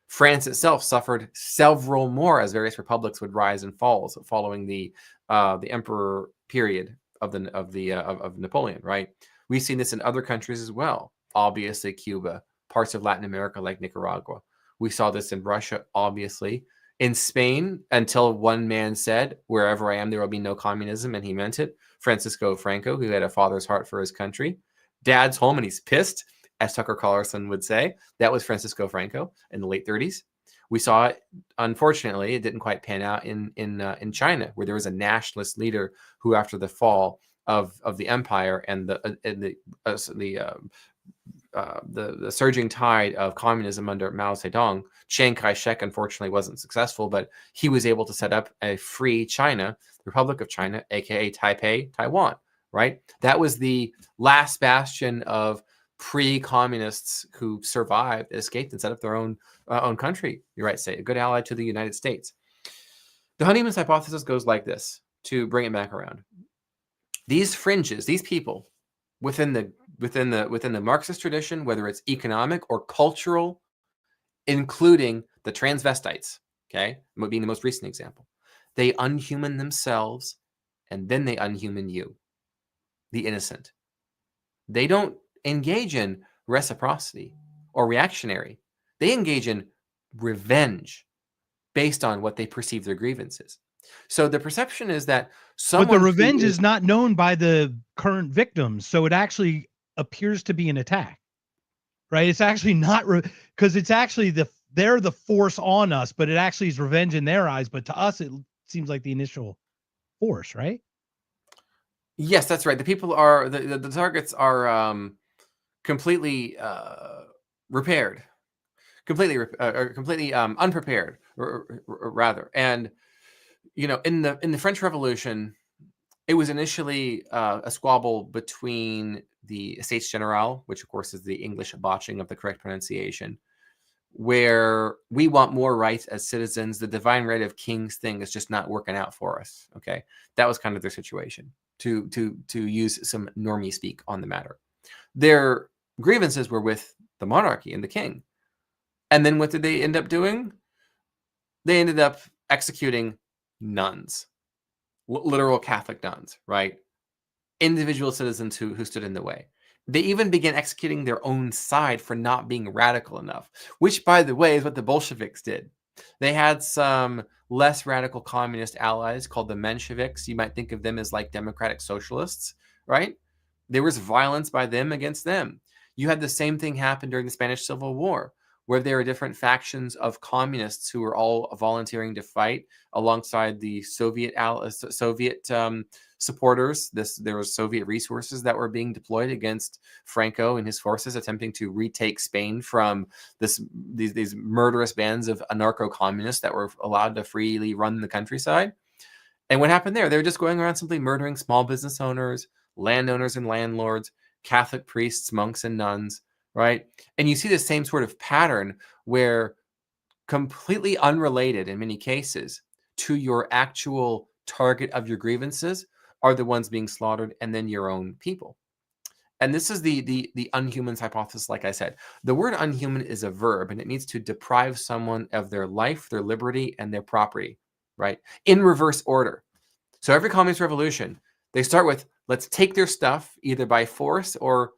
France itself suffered several more as various republics would rise and fall following the emperor period of Napoleon. Right? We've seen this in other countries as well. Obviously, Cuba, parts of Latin America like Nicaragua. We saw this in Russia, obviously. In Spain, until one man said, "Wherever I am, there will be no communism," and he meant it. Francisco Franco, who had a father's heart for his country. Dad's home and he's pissed, as Tucker Carlson would say. That was Francisco Franco in the late 30s. We saw it, unfortunately, it didn't quite pan out in China, where there was a nationalist leader who, after the fall of the empire and the the surging tide of communism under Mao Zedong, Chiang Kai-shek unfortunately wasn't successful, but he was able to set up a free China, Republic of China, aka Taipei, Taiwan, right? That was the last bastion of pre-communists who survived, escaped, and set up their own country. You're right, say a good ally to the United States. The Unhumans hypothesis goes like this, to bring it back around. These fringes, these people within the Marxist tradition, whether it's economic or cultural, including the transvestites, okay, being the most recent example, they unhuman themselves and then they unhuman you, the innocent. They don't engage in reciprocity or reactionary. They engage in revenge based on what they perceive their grievances. So the perception is that someone, but the revenge is not known by the current victims, so it actually appears to be an attack, right? It's actually not, because it's actually they're the force on us, but it actually is revenge in their eyes. But to us, it seems like the initial force, right? Yes, that's right. The people are the targets are completely repaired, completely unprepared, rather. And you know, in the French Revolution, it was initially a squabble between the Estates General, which of course is the English botching of the correct pronunciation, where we want more rights as citizens. The divine right of kings thing is just not working out for us. Okay, that was kind of their situation. To use some normie speak on the matter, their grievances were with the monarchy and the king. And then what did they end up doing? They ended up executing nuns, literal Catholic nuns, right? Individual citizens who stood in the way. They even began executing their own side for not being radical enough, which, by the way, is what the Bolsheviks did. They had some less radical communist allies called the Mensheviks. You might think of them as like democratic socialists, right? There was violence by them against them. You had the same thing happen during the Spanish Civil War, where there are different factions of communists who were all volunteering to fight alongside the Soviet supporters. There was Soviet resources that were being deployed against Franco and his forces attempting to retake Spain from these murderous bands of anarcho-communists that were allowed to freely run the countryside. And what happened there? They were just going around simply murdering small business owners, landowners and landlords, Catholic priests, monks and nuns, right? And you see the same sort of pattern where completely unrelated in many cases to your actual target of your grievances are the ones being slaughtered, and then your own people. And this is the Unhumans hypothesis. Like I said, the word unhuman is a verb, and it means to deprive someone of their life, their liberty, and their property, right? In reverse order. So every communist revolution, they start with, let's take their stuff either by force or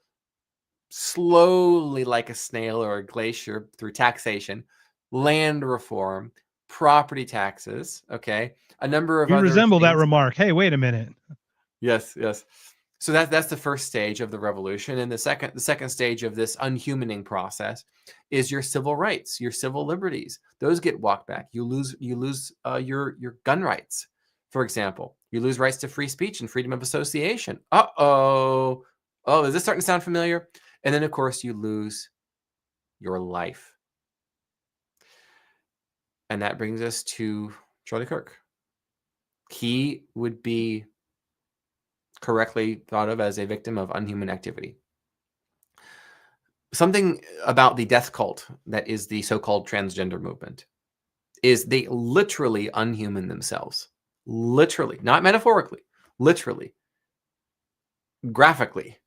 slowly, like a snail or a glacier, through taxation, land reform, property taxes, okay? A number of You other resemble that things. remark. Hey, wait a minute. Yes. So that's the first stage of the revolution, and the second stage of this unhumaning process is your civil rights, your civil liberties. Those get walked back. You lose your gun rights, for example. You lose rights to free speech and freedom of association. Oh, is this starting to sound familiar? And then, of course, you lose your life. And that brings us to Charlie Kirk. He would be correctly thought of as a victim of unhuman activity. Something about the death cult that is the so-called transgender movement is they literally unhuman themselves. Literally, not metaphorically, literally, graphically,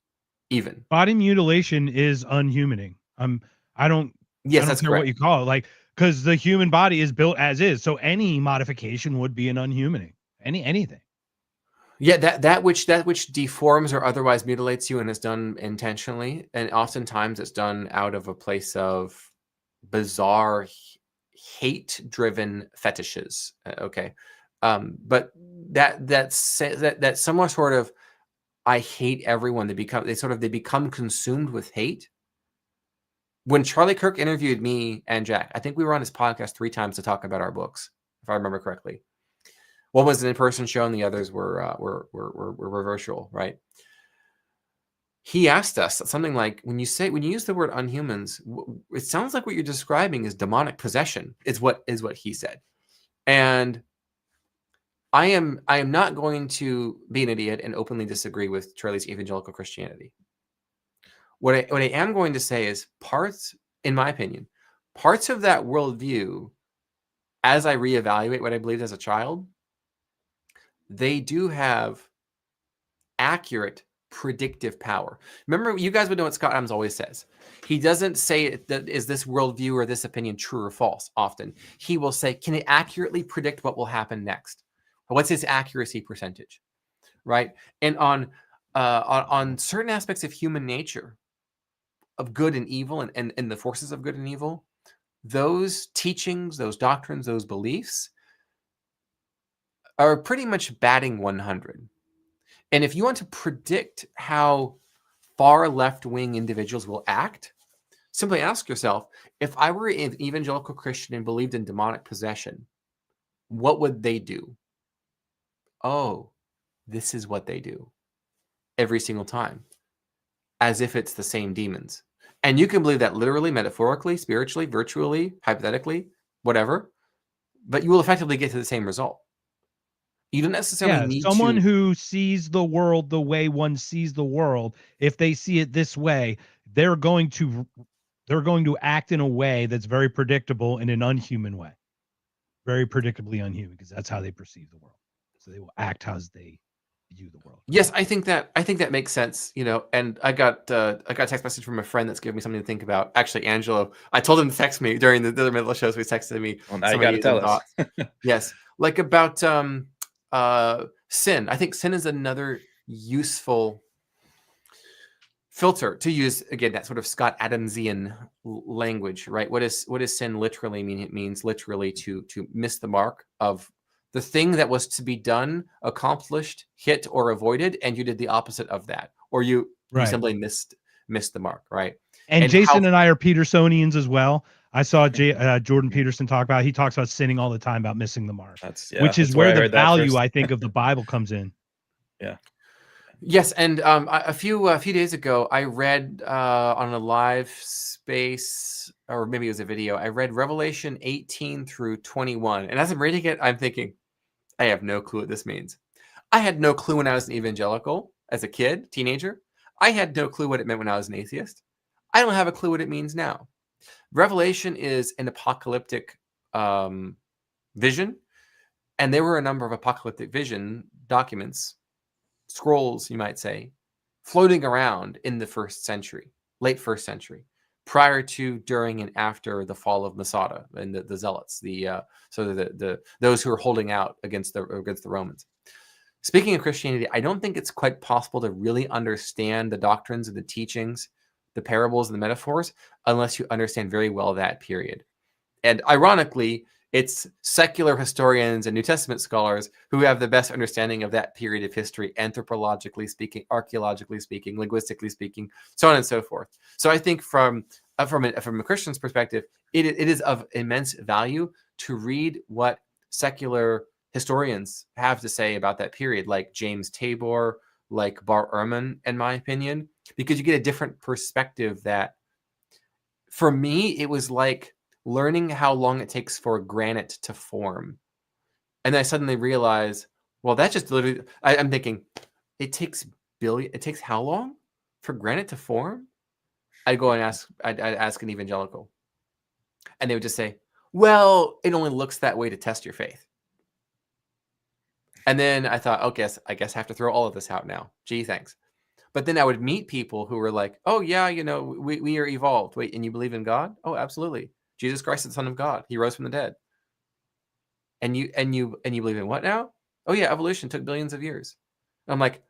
even. Body mutilation is unhumaning. I don't Yes, care that's what correct. you call it, like, because the human body is built as is. So any modification would be an unhumaning. Anything. Yeah, that which deforms or otherwise mutilates you and is done intentionally, and oftentimes it's done out of a place of bizarre hate-driven fetishes. Okay, but that similar sort of I hate everyone. They become consumed with hate. When Charlie Kirk interviewed me and Jack, I think we were on his podcast 3 times to talk about our books, if I remember correctly. One was an in-person show, and the others were virtual, right? he asked us something like, when you use the word unhumans, it sounds like what you're describing is demonic possession, is what he said. And I am not going to be an idiot and openly disagree with Charlie's evangelical Christianity. What I am going to say is in my opinion, parts of that worldview, as I reevaluate what I believed as a child, they do have accurate predictive power. Remember, you guys would know what Scott Adams always says. He doesn't say that is this worldview or this opinion true or false often. He will say, can it accurately predict what will happen next? What's its accuracy percentage? Right? And on certain aspects of human nature, of good and evil, and the forces of good and evil, those teachings, those doctrines, those beliefs are pretty much batting 100. And if you want to predict how far left-wing individuals will act, simply ask yourself, if I were an evangelical Christian and believed in demonic possession, what would they do? Oh, this is what they do every single time, as if it's the same demons. And you can believe that literally, metaphorically, spiritually, virtually, hypothetically, whatever, but you will effectively get to the same result. You don't necessarily need someone who sees the world the way one sees the world. If they see it this way, they're going to act in a way that's very predictable, in an unhuman way, very predictably unhuman, because that's how they perceive the world. So they will act as they view the world. Yes, I think that makes sense. And I got a text message from a friend that's giving me something to think about. Actually, Angelo, I told him to text me during the middle of the show, so he texted me. Well, now you got to tell us. Yes, like about sin. I think sin is another useful filter to use. Again, that sort of Scott Adamsian language, right? What does sin literally mean? It means literally to miss the mark of the thing that was to be done, accomplished, hit, or avoided, and you did the opposite of that, or you simply missed the mark, right? And Jason and I are Petersonians as well. I saw Jordan Peterson talk about. He talks about sinning all the time, about missing the mark, which is where the value, I think, of the Bible comes in. Yeah. Yes, and a few days ago, I read on a live space, or maybe it was a video. I read Revelation 18 through 21, and as I'm reading it, I'm thinking, I have no clue what this means. I had no clue when I was an evangelical, as a kid, teenager. I had no clue what it meant when I was an atheist. I don't have a clue what it means now. Revelation is an apocalyptic vision, and there were a number of apocalyptic vision documents, scrolls, you might say, floating around in the late first century, prior to, during, and after the fall of Masada and the Zealots, those who are holding out against the Romans. Speaking of Christianity, I don't think it's quite possible to really understand the doctrines and the teachings, the parables and the metaphors, unless you understand very well that period. And ironically, it's secular historians and New Testament scholars who have the best understanding of that period of history, anthropologically speaking, archaeologically speaking, linguistically speaking, so on and so forth. So I think from a Christian's perspective, it is of immense value to read what secular historians have to say about that period, like James Tabor, like Bar Ehrman, in my opinion, because you get a different perspective that, for me, it was like learning how long it takes for granite to form. And then I suddenly realize, well, that's just literally, I'm thinking, it takes how long for granite to form? I'd go and I'd ask an evangelical. And they would just say, well, it only looks that way to test your faith. And then I thought, okay, I guess I have to throw all of this out now. Gee, thanks. But then I would meet people who were like, oh yeah, we are evolved. Wait, and you believe in God? Oh, absolutely. Jesus Christ is the Son of God. He rose from the dead. And you believe in what now? Oh yeah, evolution took billions of years. And I'm like,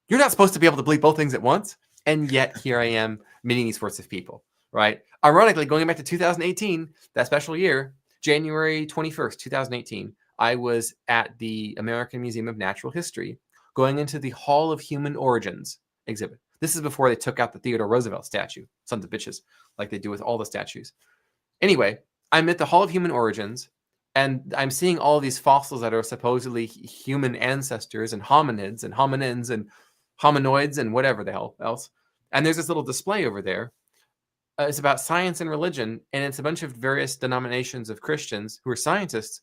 you're not supposed to be able to believe both things at once. And yet here I am meeting these sorts of people, right? Ironically, going back to 2018, that special year, January 21st, 2018, I was at the American Museum of Natural History, going into the Hall of Human Origins exhibit. This is before they took out the Theodore Roosevelt statue, sons of bitches, like they do with all the statues. Anyway, I'm at the Hall of Human Origins, and I'm seeing all these fossils that are supposedly human ancestors and hominids and hominins and hominoids and whatever the hell else. And there's this little display over there. It's about science and religion, and it's a bunch of various denominations of Christians who are scientists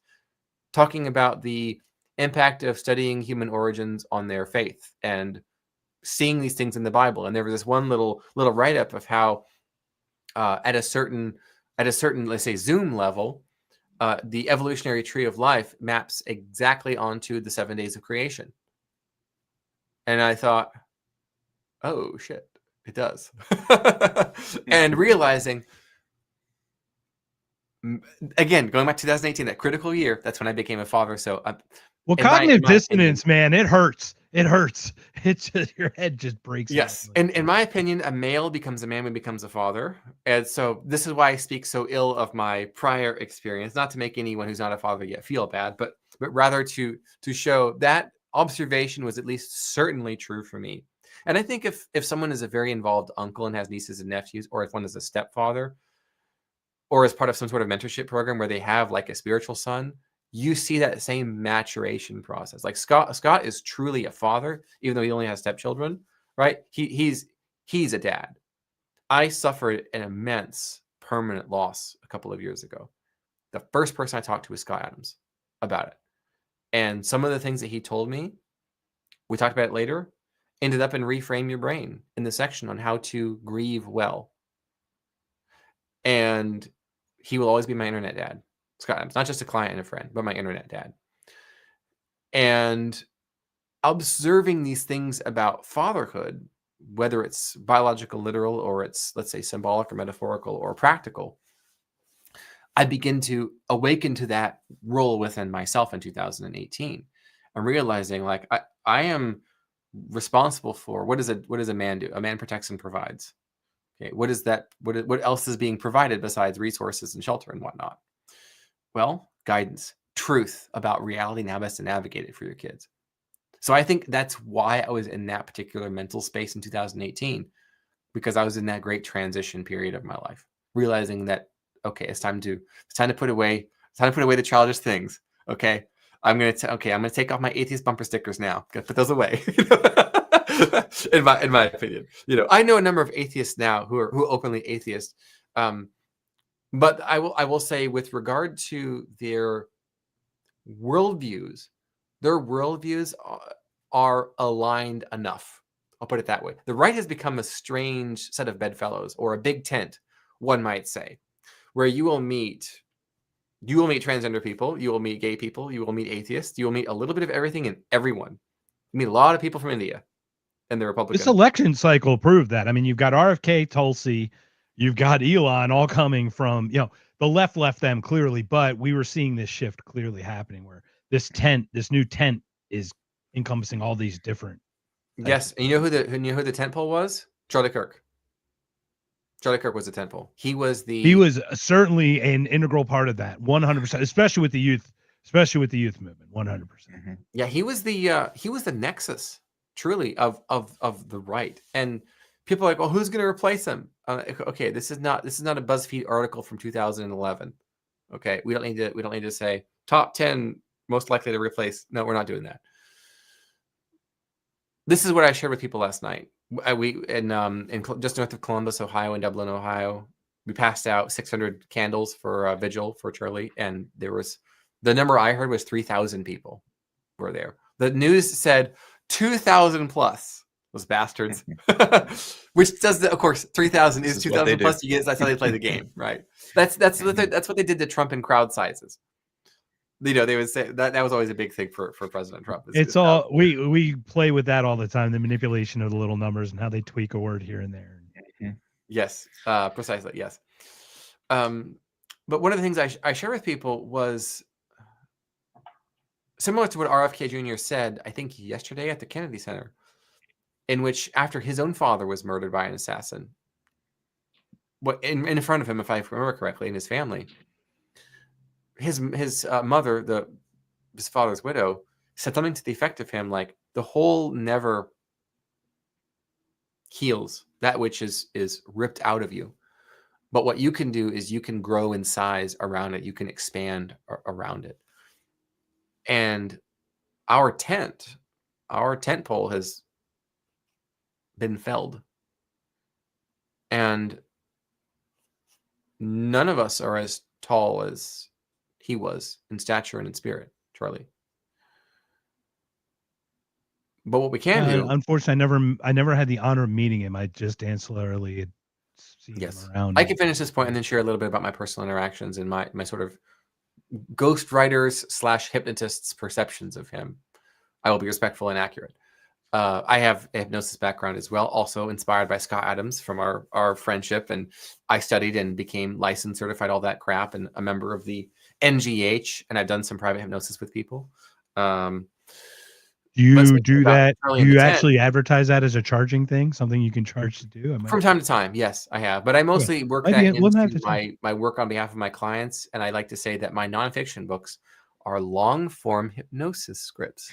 talking about the impact of studying human origins on their faith and seeing these things in the Bible. And there was this one little write-up of how at a certain, let's say, Zoom level, the evolutionary tree of life maps exactly onto the 7 days of creation. And I thought, oh shit, it does. And realizing, again, going back to 2018, that critical year, that's when I became a father. So well, cognitive dissonance, man, it hurts. It hurts. It's just, your head just breaks. Yes. And in my opinion, a male becomes a man when he becomes a father. And so this is why I speak so ill of my prior experience, not to make anyone who's not a father yet feel bad, but rather to show that observation was at least certainly true for me. And I think if someone is a very involved uncle and has nieces and nephews, or if one is a stepfather, or as part of some sort of mentorship program where they have like a spiritual son, you see that same maturation process. Like Scott is truly a father, even though he only has stepchildren, right? He's a dad. I suffered an immense permanent loss a couple of years ago. The first person I talked to was Scott Adams about it. And some of the things that he told me, we talked about it later, ended up in Reframe Your Brain in the section on how to grieve well. And he will always be my internet dad. Scott Adams, not just a client and a friend, but my internet dad. And observing these things about fatherhood, whether it's biological, literal, or it's, let's say, symbolic or metaphorical or practical, I begin to awaken to that role within myself in 2018. I'm realizing, like, I am responsible for what does a man do? A man protects and provides. Okay, what is that? What else is being provided besides resources and shelter and whatnot? Well, guidance, truth about reality and how best to navigate it for your kids. So I think that's why I was in that particular mental space in 2018, because I was in that great transition period of my life, realizing that, okay, it's time to put away the childish things. Okay, I'm gonna take off my atheist bumper stickers now. Gotta put those away. in my opinion, I know a number of atheists now who are openly atheist. But I will say, with regard to their worldviews are aligned enough. I'll put it that way. The right has become a strange set of bedfellows, or a big tent, one might say, where you will meet transgender people, you will meet gay people, you will meet atheists, you will meet a little bit of everything and everyone. You meet a lot of people from India and the Republican. This election cycle proved that. I mean, you've got RFK, Tulsi, you've got Elon, all coming from, the left them clearly, but we were seeing this shift clearly happening where this new tent is encompassing all these different. Yes. And you know who the tent pole was? Charlie Kirk. Charlie Kirk was the tent pole. He was certainly an integral part of that, 100%, especially with the youth movement, 100%. Mm-hmm. Yeah. He was the nexus, truly, of the right. And people are like, well, who's going to replace him? Okay, this is not a BuzzFeed article from 2011. Okay, we don't need to say top 10 most likely to replace. No, we're not doing that. This is what I shared with people last night. We in just north of Columbus, Ohio, in Dublin, Ohio, we passed out 600 candles for a vigil for Charlie, and the number I heard was 3,000 people were there. The news said 2,000 plus. Those bastards. Which does, of course, 3,000 is 2,000 plus. That's how they play the game, right? That's what they did to Trump in crowd sizes. They would say that was always a big thing for President Trump. It's all we play with that all the time, the manipulation of the little numbers and how they tweak a word here and there. Mm-hmm. Yes, precisely. Yes. But one of the things I share with people was similar to what RFK Jr. said, I think yesterday at the Kennedy Center, in which, after his own father was murdered by an assassin, in front of him, if I remember correctly, in his family, his mother, his father's widow, said something to the effect of him like, the whole never heals that which is ripped out of you. But what you can do is you can grow in size around it. You can expand around it. And our tent pole has been felled. And none of us are as tall as he was in stature and in spirit, Charlie. But what we can do, Unfortunately, I never had the honor of meeting him. I just ancillarily had seen him yes, around. I can finish this point and then share a little bit about my personal interactions and my sort of ghostwriters / hypnotists' perceptions of him. I will be respectful and accurate. I have a hypnosis background as well, also inspired by Scott Adams from our friendship. And I studied and became licensed, certified, all that crap, and a member of the NGH. And I've done some private hypnosis with people. Do you do that? Charlie Do you in the tent, actually advertise that as a charging thing? Something you can charge to do? from time to time, yes, I have. But I mostly work that into my work on behalf of my clients. And I like to say that my nonfiction books are long-form hypnosis scripts.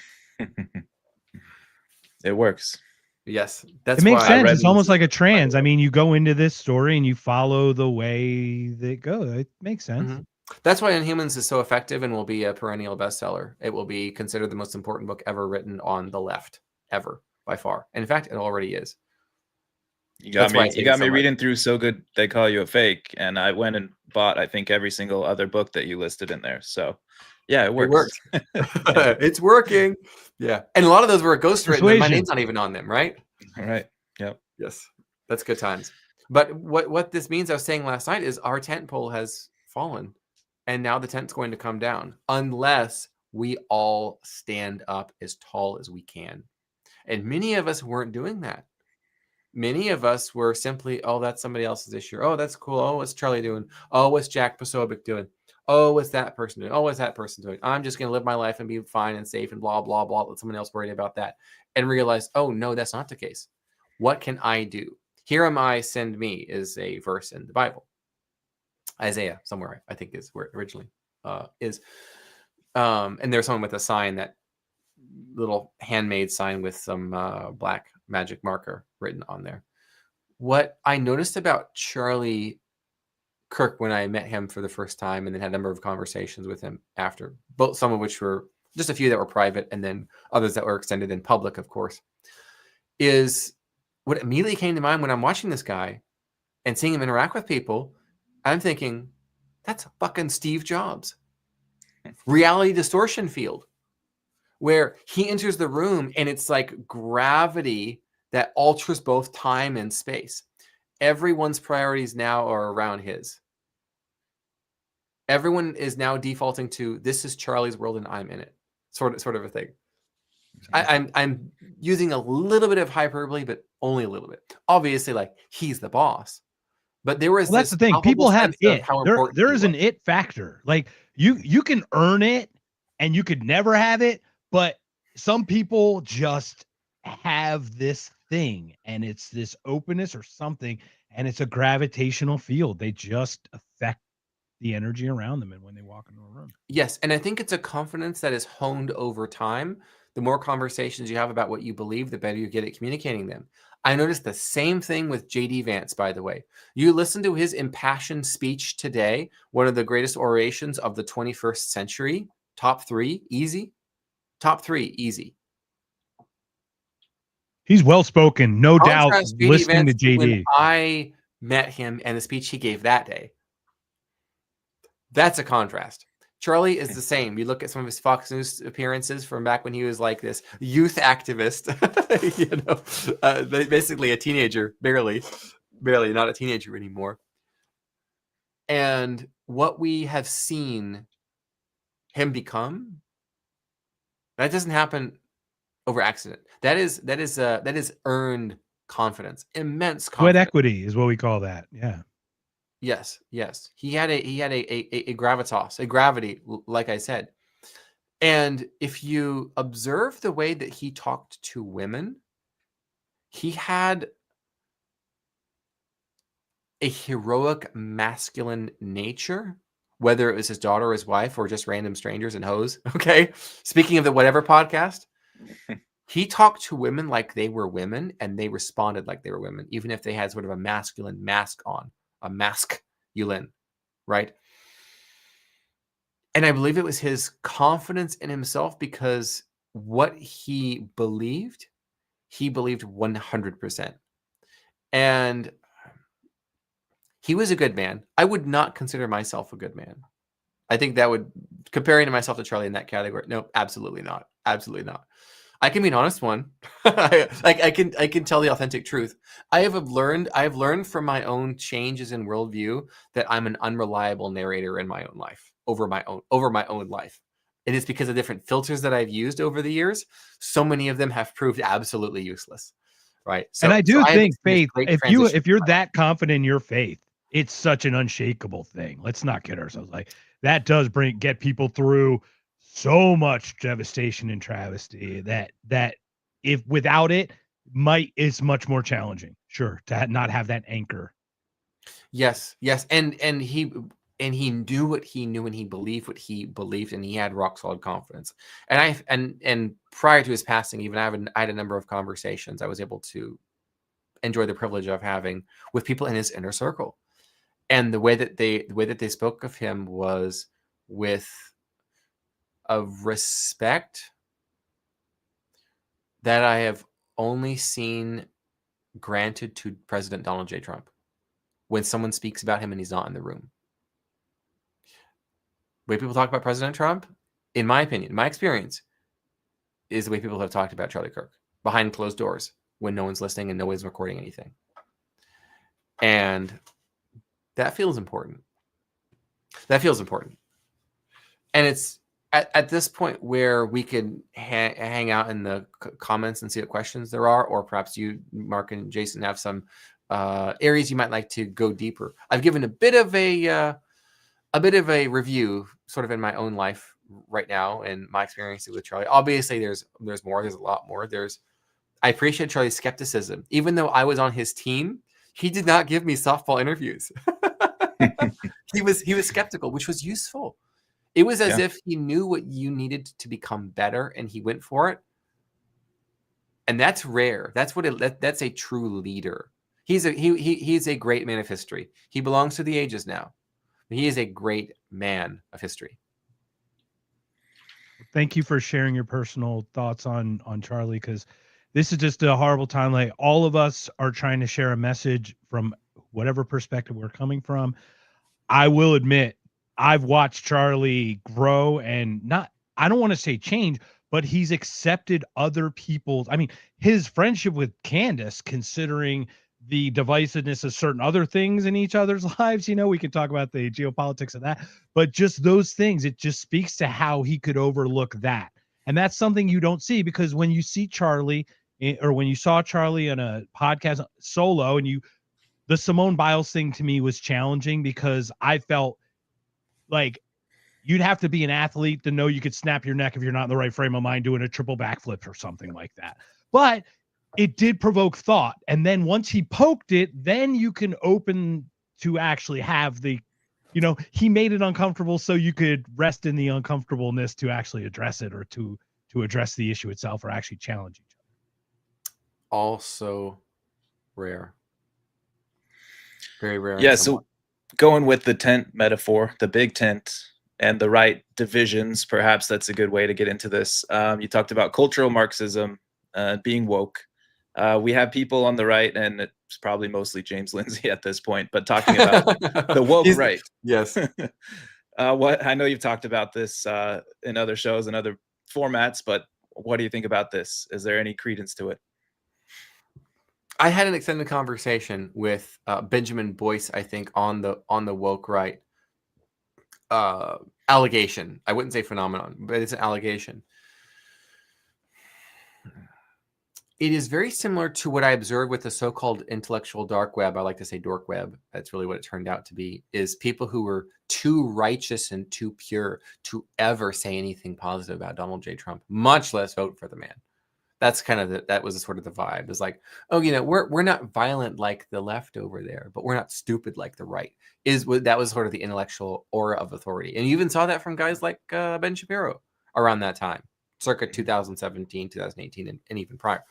It works. Yes, that's it makes why sense. It's almost like a trance. I mean, you go into this story and you follow the way they go. It makes sense. Mm-hmm. That's why Unhumans is so effective and will be a perennial bestseller. It will be considered the most important book ever written on the left, ever, by far. And in fact, it already is. You got me reading through So Good They Call You a Fake, and I went and bought, I think, every single other book that you listed in there. So yeah, it works. It's working. Yeah. And a lot of those were ghost written, and my name's not even on them, right? All right. Yep. Yes. That's good times. But what this means, I was saying last night, is our tent pole has fallen. And now the tent's going to come down unless we all stand up as tall as we can. And many of us weren't doing that. Many of us were simply, oh, that's somebody else's issue. Oh, that's cool. Oh, what's Charlie doing? Oh, what's Jack Posobiec doing? Oh, what's that person doing? Oh, what's that person doing? I'm just going to live my life and be fine and safe and blah, blah, blah. Let someone else worry about that. And realize, oh, no, that's not the case. What can I do? Here am I, send me is a verse in the Bible. Isaiah, somewhere, I think is where it originally is. And there's someone with a sign, that little handmade sign with some black magic marker written on there. What I noticed about Charlie Kirk when I met him for the first time, and then had a number of conversations with him after, both some of which were just a few that were private, and then others that were extended in public, of course, is what immediately came to mind when I'm watching this guy and seeing him interact with people. I'm thinking, that's fucking Steve Jobs. Reality distortion field, where he enters the room and it's like gravity that alters both time and space. Everyone's priorities now are around his. Everyone is now defaulting to, this is Charlie's world and I'm in it. Sort of a thing. I'm using a little bit of hyperbole, but only a little bit. Obviously, like, he's the boss. But there was that's the thing. People have it. There is an it factor. Like you can earn it and you could never have it, but some people just have this thing, and it's this openness or something, and it's a gravitational field. They just affect the energy around them and when they walk into a room. Yes, and I think it's a confidence that is honed over time. The more conversations you have about what you believe, the better you get at communicating them. I noticed the same thing with J.D. Vance, by the way. You listen to his impassioned speech today, one of the greatest orations of the 21st century. Top 3, easy. Top 3, easy. He's well-spoken, no doubt, listening to JD. When I met him and the speech he gave that day, that's a contrast. Charlie is the same. You look at some of his Fox News appearances from back when he was like this youth activist, basically a teenager, barely not a teenager anymore. And what we have seen him become, that doesn't happen over accident. That is earned confidence, immense confidence. Sweat equity is what we call that. Yeah. Yes. He had a gravitas, a gravity, like I said. And if you observe the way that he talked to women, he had a heroic masculine nature, whether it was his daughter or his wife or just random strangers and hoes. Okay. Speaking of the whatever podcast, he talked to women like they were women, and they responded like they were women, even if they had sort of a masculine mask on. A masculine, right? And I believe it was his confidence in himself, because what he believed 100%. And He was a good man. I would not consider myself a good man. I think that would, comparing myself to Charlie in that category, no, absolutely not. Absolutely not. I can be an honest one. I can tell the authentic truth. I've learned from my own changes in worldview that I'm an unreliable narrator in my own life, over my own life. It is because of different filters that I've used over the years. So many of them have proved absolutely useless. Right. So, and I do think faith, if you're that confident in your faith, it's such an unshakable thing. Let's not kid ourselves. Like, that does get people through so much devastation and travesty that if without it it's much more challenging, sure, to not have that anchor. Yes. And he knew what he knew, and he believed what he believed, and he had rock solid confidence. And prior to his passing, even I had a number of conversations I was able to enjoy the privilege of having with people in his inner circle. And the way that they spoke of him was with a respect that I have only seen granted to President Donald J. Trump, when someone speaks about him and he's not in the room. The way people talk about President Trump, in my opinion, my experience, is the way people have talked about Charlie Kirk, behind closed doors, when no one's listening and no one's recording anything. And that feels important. And it's at this point where we can hang out in the comments and see what questions there are, or perhaps you, Mark and Jason, have some areas you might like to go deeper. I've given a bit of a review, sort of in my own life right now, and my experiences with Charlie. Obviously, there's more. There's a lot more. I appreciate Charlie's skepticism. Even though I was on his team, he did not give me softball interviews. He was skeptical, which was useful. It was as if he knew what you needed to become better, and he went for it. And that's rare. That's a true leader. He's a great man of history. He belongs to the ages now. He is a great man of history. Thank you for sharing your personal thoughts on Charlie, because this is just a horrible time. Like, all of us are trying to share a message from whatever perspective we're coming from. I will admit, I've watched Charlie grow, and I don't want to say change, but he's accepted other people's. I mean, his friendship with Candace, considering the divisiveness of certain other things in each other's lives, we can talk about the geopolitics of that, but just those things, it just speaks to how he could overlook that. And that's something you don't see, because when you see Charlie, or when you saw Charlie on a podcast solo, and the Simone Biles thing to me was challenging, because I felt like you'd have to be an athlete to know you could snap your neck if you're not in the right frame of mind doing a triple backflip or something like that. But it did provoke thought. And then once he poked it, then you can open to actually have he made it uncomfortable so you could rest in the uncomfortableness to actually address it, or to address the issue itself, or actually challenge each other. Also rare. Very rare. Yeah. So going with the tent metaphor, the big tent and the right divisions, perhaps that's a good way to get into this. You talked about cultural Marxism, being woke. We have people on the right, and it's probably mostly James Lindsay at this point, but talking about the woke right. Yes. I know you've talked about this in other shows and other formats, but what do you think about this? Is there any credence to it? I had an extended conversation with Benjamin Boyce, I think, on the woke right allegation. I wouldn't say phenomenon, but it's an allegation. It is very similar to what I observed with the so-called intellectual dark web. I like to say dork web. That's really what it turned out to be, is people who were too righteous and too pure to ever say anything positive about Donald J. Trump, much less vote for the man. That's kind of that was sort of the vibe. It's like, oh, we're not violent like the left over there, but we're not stupid like the right. That was sort of the intellectual aura of authority. And you even saw that from guys like Ben Shapiro around that time, circa 2017, 2018, and even prior.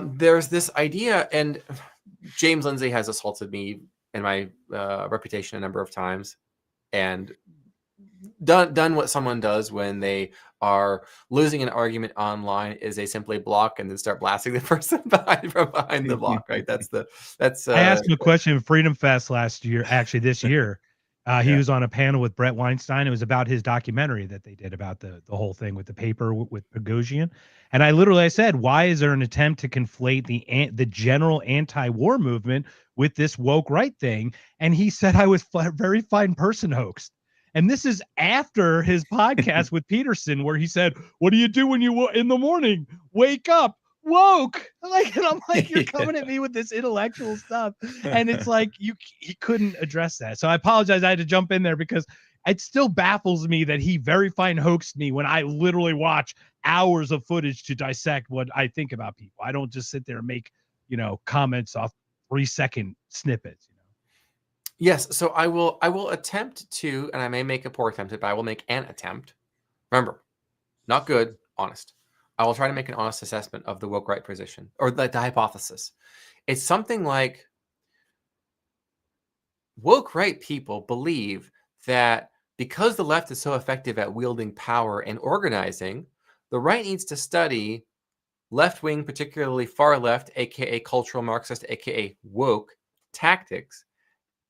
There's this idea, and James Lindsay has assaulted me and my reputation a number of times, and done what someone does when they are losing an argument online is they simply block and then start blasting the person behind the block, right? That's I asked him a question at Freedom Fest last year, actually this year. He Yeah. was on a panel with Brett Weinstein. It was about his documentary that they did about the whole thing with the paper with Prigozhin. And I said, why is there an attempt to conflate the general anti-war movement with this woke right thing? And he said, I was a very fine person hoaxed. And this is after his podcast with Peterson, where he said, what do you do when you in the morning? Wake up. Woke. Like, and I'm like, you're coming at me with this intellectual stuff. And it's like he couldn't address that. So I apologize. I had to jump in there because it still baffles me that he very fine hoaxed me when I literally watch hours of footage to dissect what I think about people. I don't just sit there and make, comments off 3-second snippets. Yes, so I will attempt to, and I may make a poor attempt at it, but I will make an attempt. Remember, not good, honest. I will try to make an honest assessment of the woke right position, or the hypothesis. It's something like woke right people believe that because the left is so effective at wielding power and organizing, the right needs to study left wing, particularly far left, aka cultural Marxist, aka woke tactics,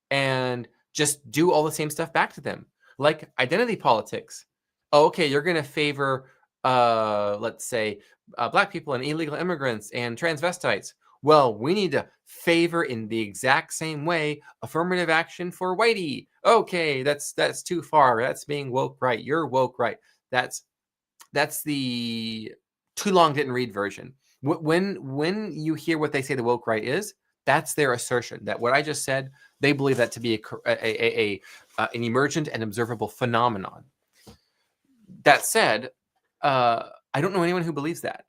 and just do all the same stuff back to them, like identity politics. Oh, okay, you're going to favor, let's say, black people and illegal immigrants and transvestites. Well, we need to favor in the exact same way affirmative action for whitey. Okay, that's too far. That's being woke right. You're woke right. That's the too long didn't read version. When you hear what they say the woke right is, that's their assertion that what I just said, they believe that to be an emergent and observable phenomenon. That said, I don't know anyone who believes that.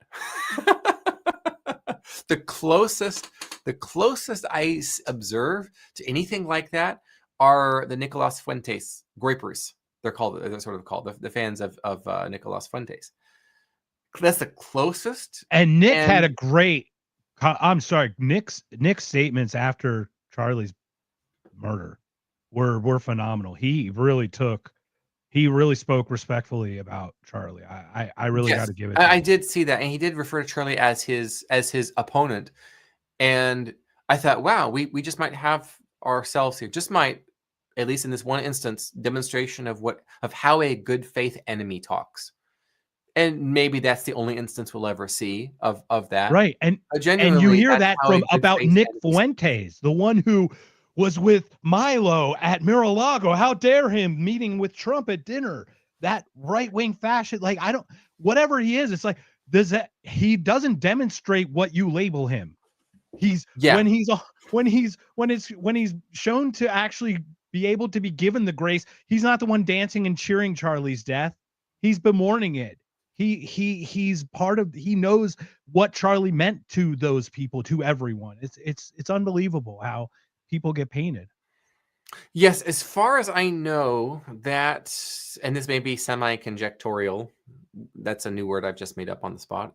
The closest I observe to anything like that are the Nicolas Fuentes Groypers. They're sort of called the fans of Nicolas Fuentes. That's the closest. And Nick had a great. I'm sorry, Nick's statements after Charlie's murder were phenomenal. He really spoke respectfully about Charlie. I really got to give it. I did see that, and he did refer to Charlie as his opponent. And I thought, wow, we just might have ourselves here, just might, at least in this one instance, demonstration of how a good faith enemy talks. And maybe that's the only instance we'll ever see of that. Right. And you hear that about Nick Fuentes, the one who was with Milo at Mar-a-Lago. How dare him meeting with Trump at dinner? That right-wing fascist, like whatever he is, it's like he doesn't demonstrate what you label him. When he's shown to actually be able to be given the grace, he's not the one dancing and cheering Charlie's death. He's bemourning it. He's part of. He knows what Charlie meant to those people, to everyone. It's unbelievable how people get painted. Yes, as far as I know, that, and this may be semi-conjectorial. That's a new word I've just made up on the spot.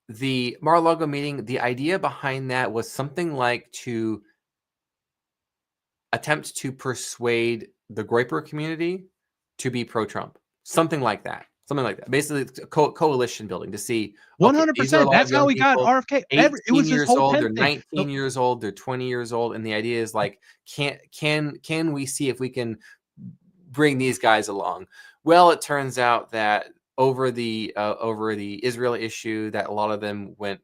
The Mar-a-Lago meeting, the idea behind that was something like to attempt to persuade the Groyper community to be pro-Trump. Something like that. Basically, coalition building to see. 100%. That's how we got RFK. It was years old. They're 19 years old. They're 20 years old, and the idea is like, can we see if we can bring these guys along? Well, it turns out that over the Israel issue, that a lot of them went.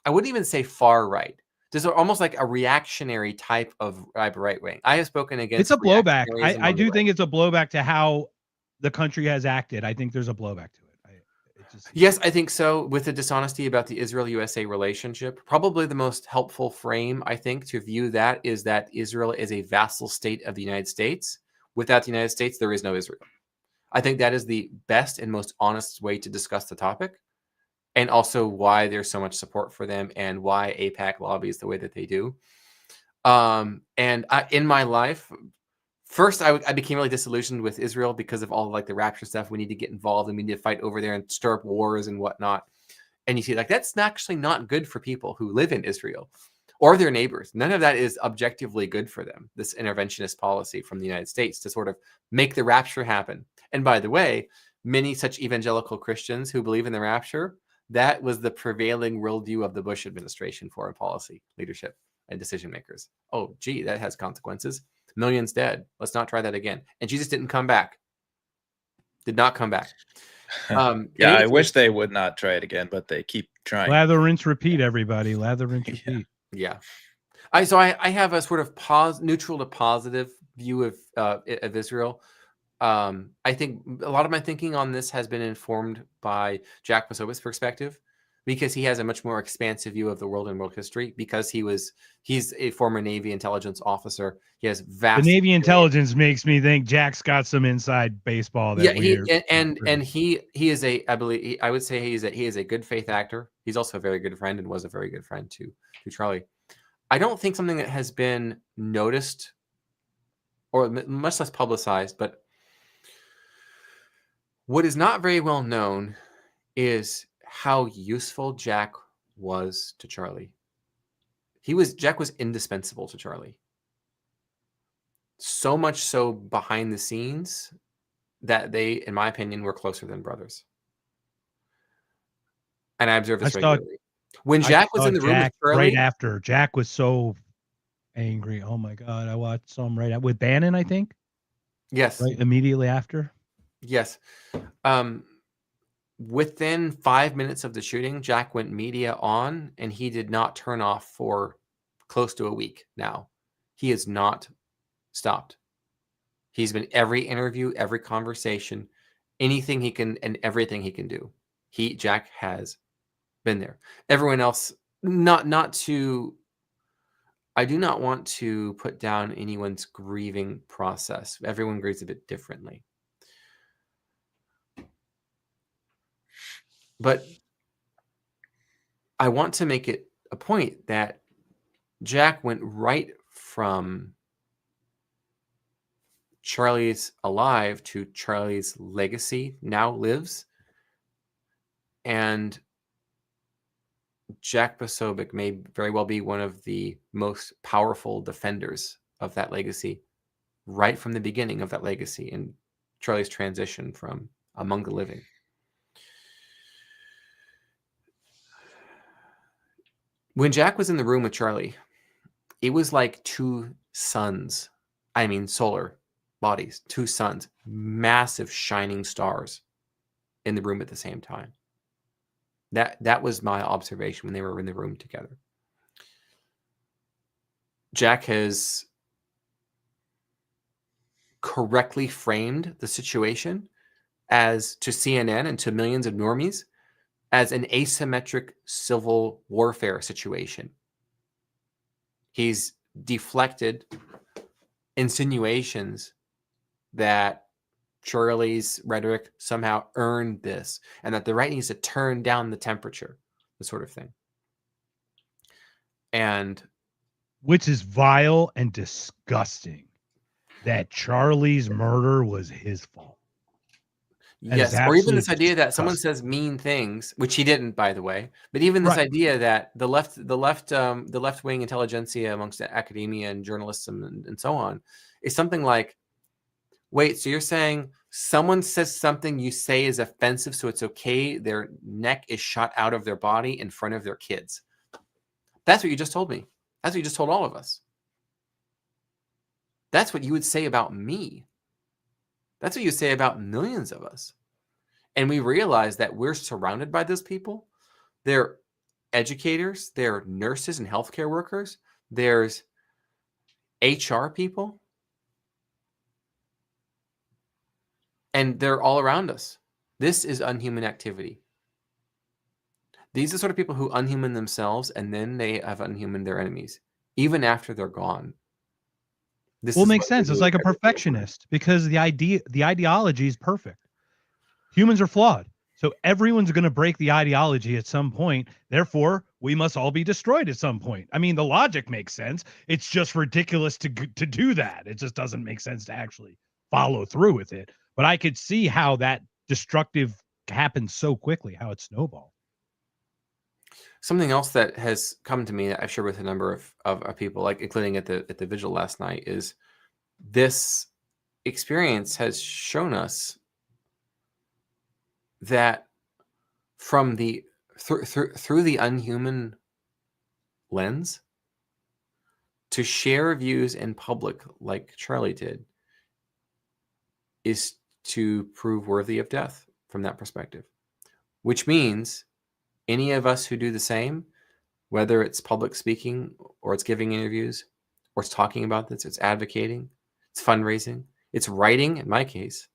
I wouldn't even say far right. There's almost like a reactionary type of right wing. I have spoken against. It's a blowback. I do think it's a blowback to how the country has acted. I think there's a blowback to it. Yes, I think so. With the dishonesty about the Israel-USA relationship, probably the most helpful frame, I think, to view that is that Israel is a vassal state of the United States. Without the United States, there is no Israel. I think that is the best and most honest way to discuss the topic, and also why there's so much support for them and why AIPAC lobbies the way that they do. In my life, first, I became really disillusioned with Israel because of all like the rapture stuff. We need to get involved and we need to fight over there and stir up wars and whatnot. And you see, like, that's actually not good for people who live in Israel or their neighbors. None of that is objectively good for them, this interventionist policy from the United States to sort of make the rapture happen. And by the way, many such evangelical Christians who believe in the rapture, that was the prevailing worldview of the Bush administration, foreign policy, leadership, and decision makers. Oh, gee, that has consequences. Millions dead. Let's not try that again. And Jesus didn't come back. Did not come back. Yeah, I wish they would not try it again, but they keep trying. Lather, rinse, repeat, everybody. Lather, rinse, repeat. Yeah. I have a sort of neutral to positive view of Israel. I think a lot of my thinking on this has been informed by Jack Posobiec's perspective, because he has a much more expansive view of the world and world history, because he's a former Navy intelligence officer. He has vast. The Navy intelligence makes me think Jack's got some inside baseball. That he is I would say he is a good faith actor. He's also a very good friend, and was a very good friend to Charlie. I don't think something that has been noticed or much less publicized, but what is not very well known is how useful Jack was to Charlie. Jack was indispensable to Charlie. So much so behind the scenes that they, in my opinion, were closer than brothers. And I observed this regularly. When Jack was in the room with Charlie, right after, Jack was so angry. Oh my God. I watched some right with Bannon, I think. Yes. Right immediately after. Yes. Within 5 minutes of the shooting, Jack went media on, and he did not turn off for close to a week now. He has not stopped. He's been every interview, every conversation, anything he can, and everything he can do. Jack has been there. Everyone else, not to. I do not want to put down anyone's grieving process. Everyone grieves a bit differently. But I want to make it a point that Jack went right from Charlie's alive to Charlie's legacy now lives. And Jack Posobiec may very well be one of the most powerful defenders of that legacy right from the beginning of that legacy and Charlie's transition from among the living. When Jack was in the room with Charlie, it was like two suns. I mean, solar bodies, two suns, massive shining stars in the room at the same time. That was my observation when they were in the room together. Jack has correctly framed the situation as to CNN and to millions of normies as an asymmetric civil warfare situation. He's deflected insinuations that Charlie's rhetoric somehow earned this, and that the right needs to turn down the temperature, the sort of thing. And which is vile and disgusting, that Charlie's murder was his fault. Yes, or even this idea that someone says mean things, which he didn't, by the way. But even this idea that the left-wing intelligentsia amongst the academia and journalists and so on is something like, wait, so you're saying someone says something you say is offensive, so it's okay their neck is shot out of their body in front of their kids? That's what you just told me. That's what you just told all of us. That's what you would say about me. That's what you say about millions of us. And we realize that we're surrounded by those people. They're educators, they're nurses and healthcare workers, there's HR people, and they're all around us. This is unhuman activity. These are the sort of people who unhuman themselves, and then they have unhuman their enemies, even after they're gone. Well, it makes sense. It's like a perfectionist, because the ideology is perfect. Humans are flawed. So everyone's going to break the ideology at some point. Therefore, we must all be destroyed at some point. I mean, the logic makes sense. It's just ridiculous to do that. It just doesn't make sense to actually follow through with it. But I could see how that destructive happens so quickly, how it snowballed. Something else that has come to me that I've shared with a number of people, like including at the vigil last night, is this experience has shown us that from the through the unhuman lens, to share views in public like Charlie did is to prove worthy of death from that perspective, which means any of us who do the same, whether it's public speaking or it's giving interviews or it's talking about this, it's advocating, it's fundraising, it's writing, in my case,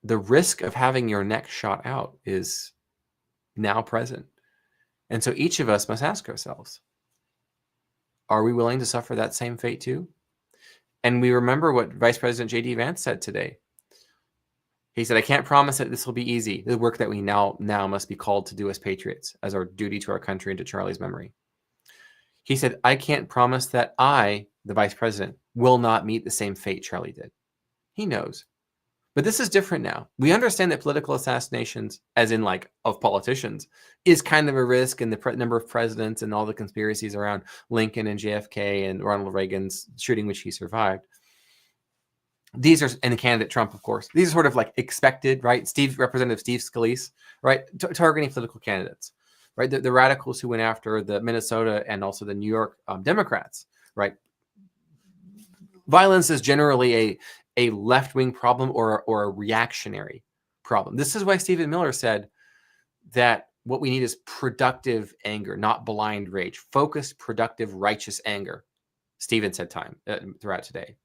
the risk of having your neck shot out is now present. And so each of us must ask ourselves, are we willing to suffer that same fate too? And we remember what Vice President J.D. Vance said today. He said, I can't promise that this will be easy, the work that we now must be called to do as patriots, as our duty to our country and to Charlie's memory. He said, I can't promise that I, the Vice President, will not meet the same fate Charlie did. He knows. But this is different now. We understand that political assassinations, as in like of politicians, is kind of a risk, and the number of presidents and all the conspiracies around Lincoln and JFK and Ronald Reagan's shooting, which he survived. These are, and the candidate Trump, of course, these are sort of like expected, right? Representative Steve Scalise, right? Targeting political candidates, right? The radicals who went after the Minnesota and also the New York Democrats, right? Violence is generally a left-wing problem or a reactionary problem. This is why Stephen Miller said that what we need is productive anger, not blind rage. Focused, productive, righteous anger. Stephen said throughout today.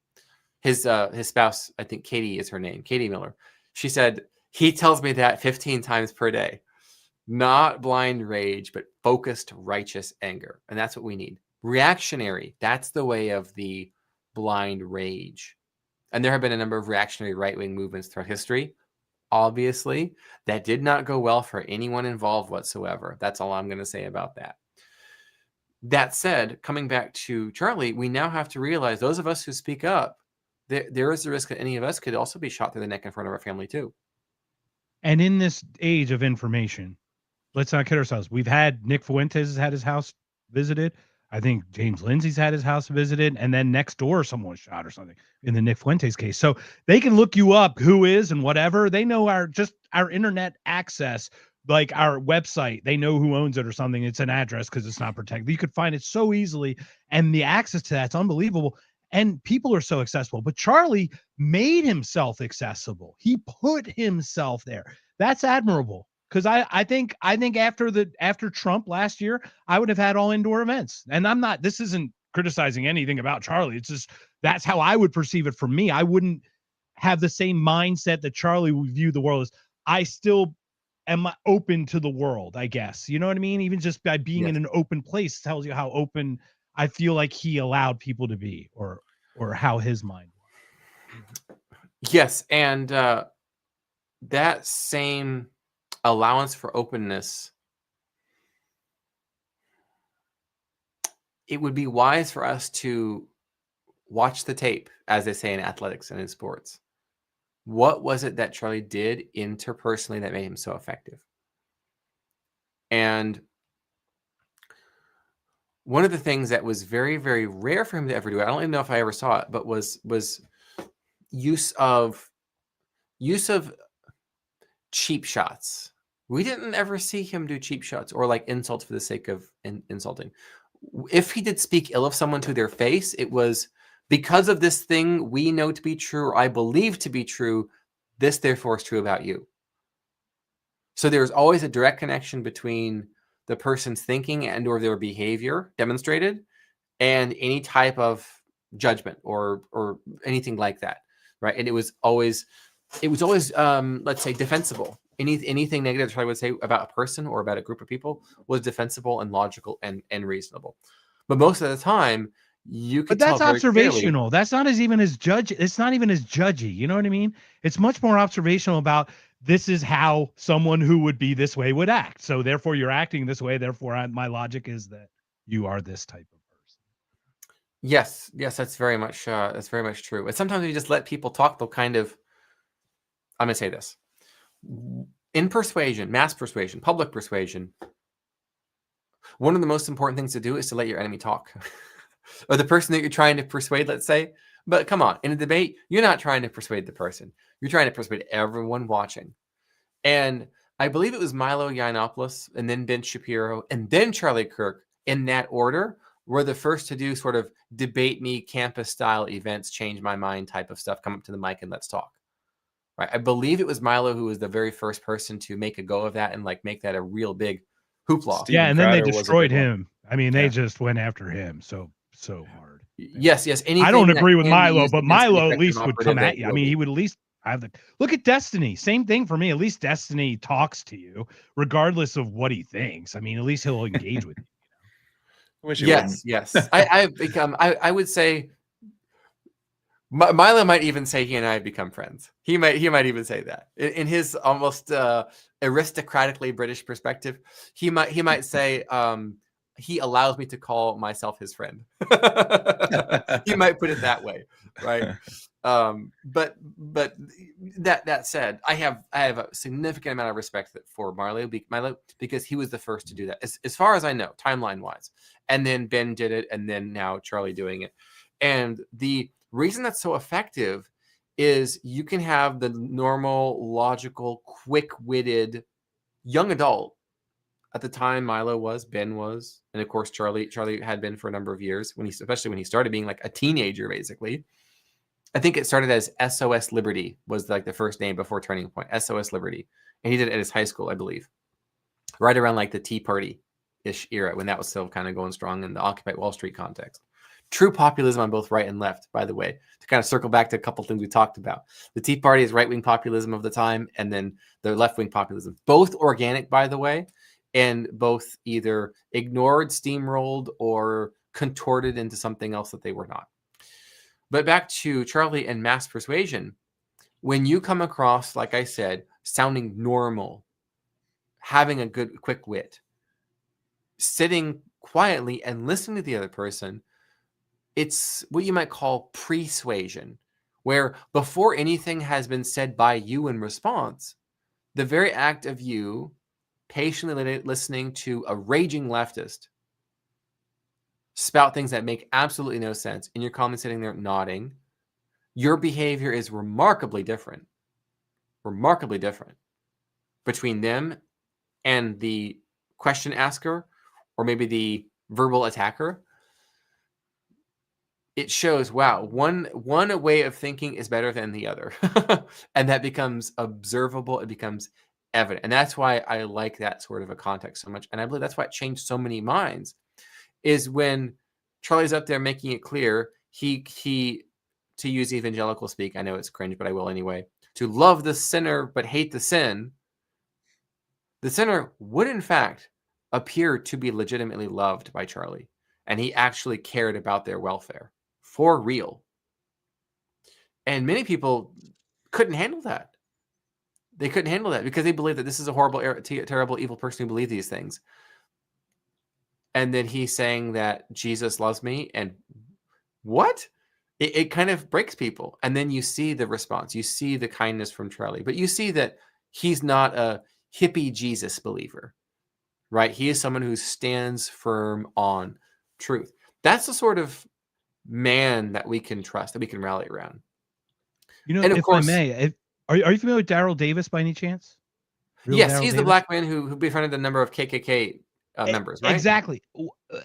His spouse, I think Katie is her name, Katie Miller. She said, he tells me that 15 times per day. Not blind rage, but focused, righteous anger. And that's what we need. Reactionary, that's the way of the blind rage. And there have been a number of reactionary right-wing movements throughout history. Obviously, that did not go well for anyone involved whatsoever. That's all I'm going to say about that. That said, coming back to Charlie, we now have to realize those of us who speak up, there is the risk that any of us could also be shot through the neck in front of our family too. And in this age of information, let's not kid ourselves. We've had Nick Fuentes has had his house visited. I think James Lindsay's had his house visited, and then next door someone was shot or something in the Nick Fuentes case. So they can look you up, who is and whatever. They know our internet access, like our website. They know who owns it or something. It's an address because it's not protected. You could find it so easily, and the access to that's unbelievable. And people are so accessible. But Charlie made himself accessible. He put himself there. That's admirable. Because I think after Trump last year, I would have had all indoor events. And this isn't criticizing anything about Charlie. It's just, that's how I would perceive it for me. I wouldn't have the same mindset that Charlie would view the world as. I still am open to the world, I guess. You know what I mean? Even just by being in an open place tells you how open I feel like he allowed people to be, or how his mind was. Yes. And that same allowance for openness, it would be wise for us to watch the tape, as they say in athletics and in sports. What was it that Charlie did interpersonally that made him so effective? And one of the things that was very, very rare for him to ever do, I don't even know if I ever saw it, but was use of cheap shots. We didn't ever see him do cheap shots or like insults for the sake of insulting. If he did speak ill of someone to their face, it was because of this thing we know to be true, or I believe to be true, this therefore is true about you. So there's always a direct connection between the person's thinking and or their behavior demonstrated and any type of judgment or anything like that, right? And it was always let's say defensible. Anything negative I would say about a person or about a group of people was defensible and logical and reasonable. But most of the time you could tell. But that's observational. Clearly, that's not even as judgy. You know what I mean? It's much more observational about, this is how someone who would be this way would act. So therefore you're acting this way. Therefore my logic is that you are this type of person. Yes, that's very much true. And sometimes you just let people talk, they'll kind of, I'm going to say this. In persuasion, mass persuasion, public persuasion, one of the most important things to do is to let your enemy talk. Or the person that you're trying to persuade, let's say, But come on, in a debate, you're not trying to persuade the person. You're trying to persuade everyone watching. And I believe it was Milo Yiannopoulos and then Ben Shapiro and then Charlie Kirk in that order were the first to do sort of debate me campus style events, change my mind type of stuff, come up to the mic and let's talk. Right. I believe it was Milo who was the very first person to make a go of that and like make that a real big hoopla. Steven and then they Crowder was a destroyed big one. him. I mean, they Yeah. just went after him so hard. Yes. Anything I don't that agree with can be Milo, used but against an Milo at effective least would operative, come that at you. I will mean, be. he would at least have the look at Destiny. Same thing for me. At least Destiny talks to you, regardless of what he thinks. I mean, at least he'll engage with you. Wish he wouldn't. Yes. I've become, I would say, Milo might even say he and I have become friends. He might even say that in his almost aristocratically British perspective. He might say he allows me to call myself his friend. He might put it that way, right? But that said, I have a significant amount of respect for Milo because he was the first to do that, as far as I know, timeline wise. And then Ben did it, and then now Charlie doing it. And the reason that's so effective is you can have the normal, logical, quick-witted young adult. At the time, Milo was, Ben was, and of course Charlie had been for a number of years, especially when he started being like a teenager, basically. I think it started as SOS Liberty was like the first name before Turning Point, SOS Liberty. And he did it at his high school, I believe, right around like the Tea Party-ish era when that was still kind of going strong in the Occupy Wall Street context. True populism on both right and left, by the way, to kind of circle back to a couple things we talked about. The Tea Party is right-wing populism of the time, and then the left-wing populism. Both organic, by the way, and both either ignored, steamrolled, or contorted into something else that they were not. But back to Charlie and mass persuasion. When you come across, like I said, sounding normal, having a good, quick wit, sitting quietly and listening to the other person, it's what you might call persuasion, where before anything has been said by you in response, the very act of you patiently listening to a raging leftist spout things that make absolutely no sense, and you're calmly sitting there nodding, your behavior is remarkably different between them and the question asker, or maybe the verbal attacker. It shows, wow, one way of thinking is better than the other. And that becomes observable. It becomes evident. And that's why I like that sort of a context so much. And I believe that's why it changed so many minds, is when Charlie's up there making it clear, he to use evangelical speak, I know it's cringe, but I will anyway, to love the sinner but hate the sin. The sinner would, in fact, appear to be legitimately loved by Charlie. And he actually cared about their welfare. For real. And many people couldn't handle that. They couldn't handle that because they believe that this is a horrible, terrible, evil person who believes these things. And then he's saying that Jesus loves me. And what? It kind of breaks people. And then you see the response. You see the kindness from Charlie. But you see that he's not a hippie Jesus believer, right? He is someone who stands firm on truth. That's the sort of man that we can trust, that we can rally around. You know, And of if course, I may, are you familiar with Daryl Davis by any chance? yes, Daryl he's the Davis? black man who befriended a number of KKK members, right? Exactly.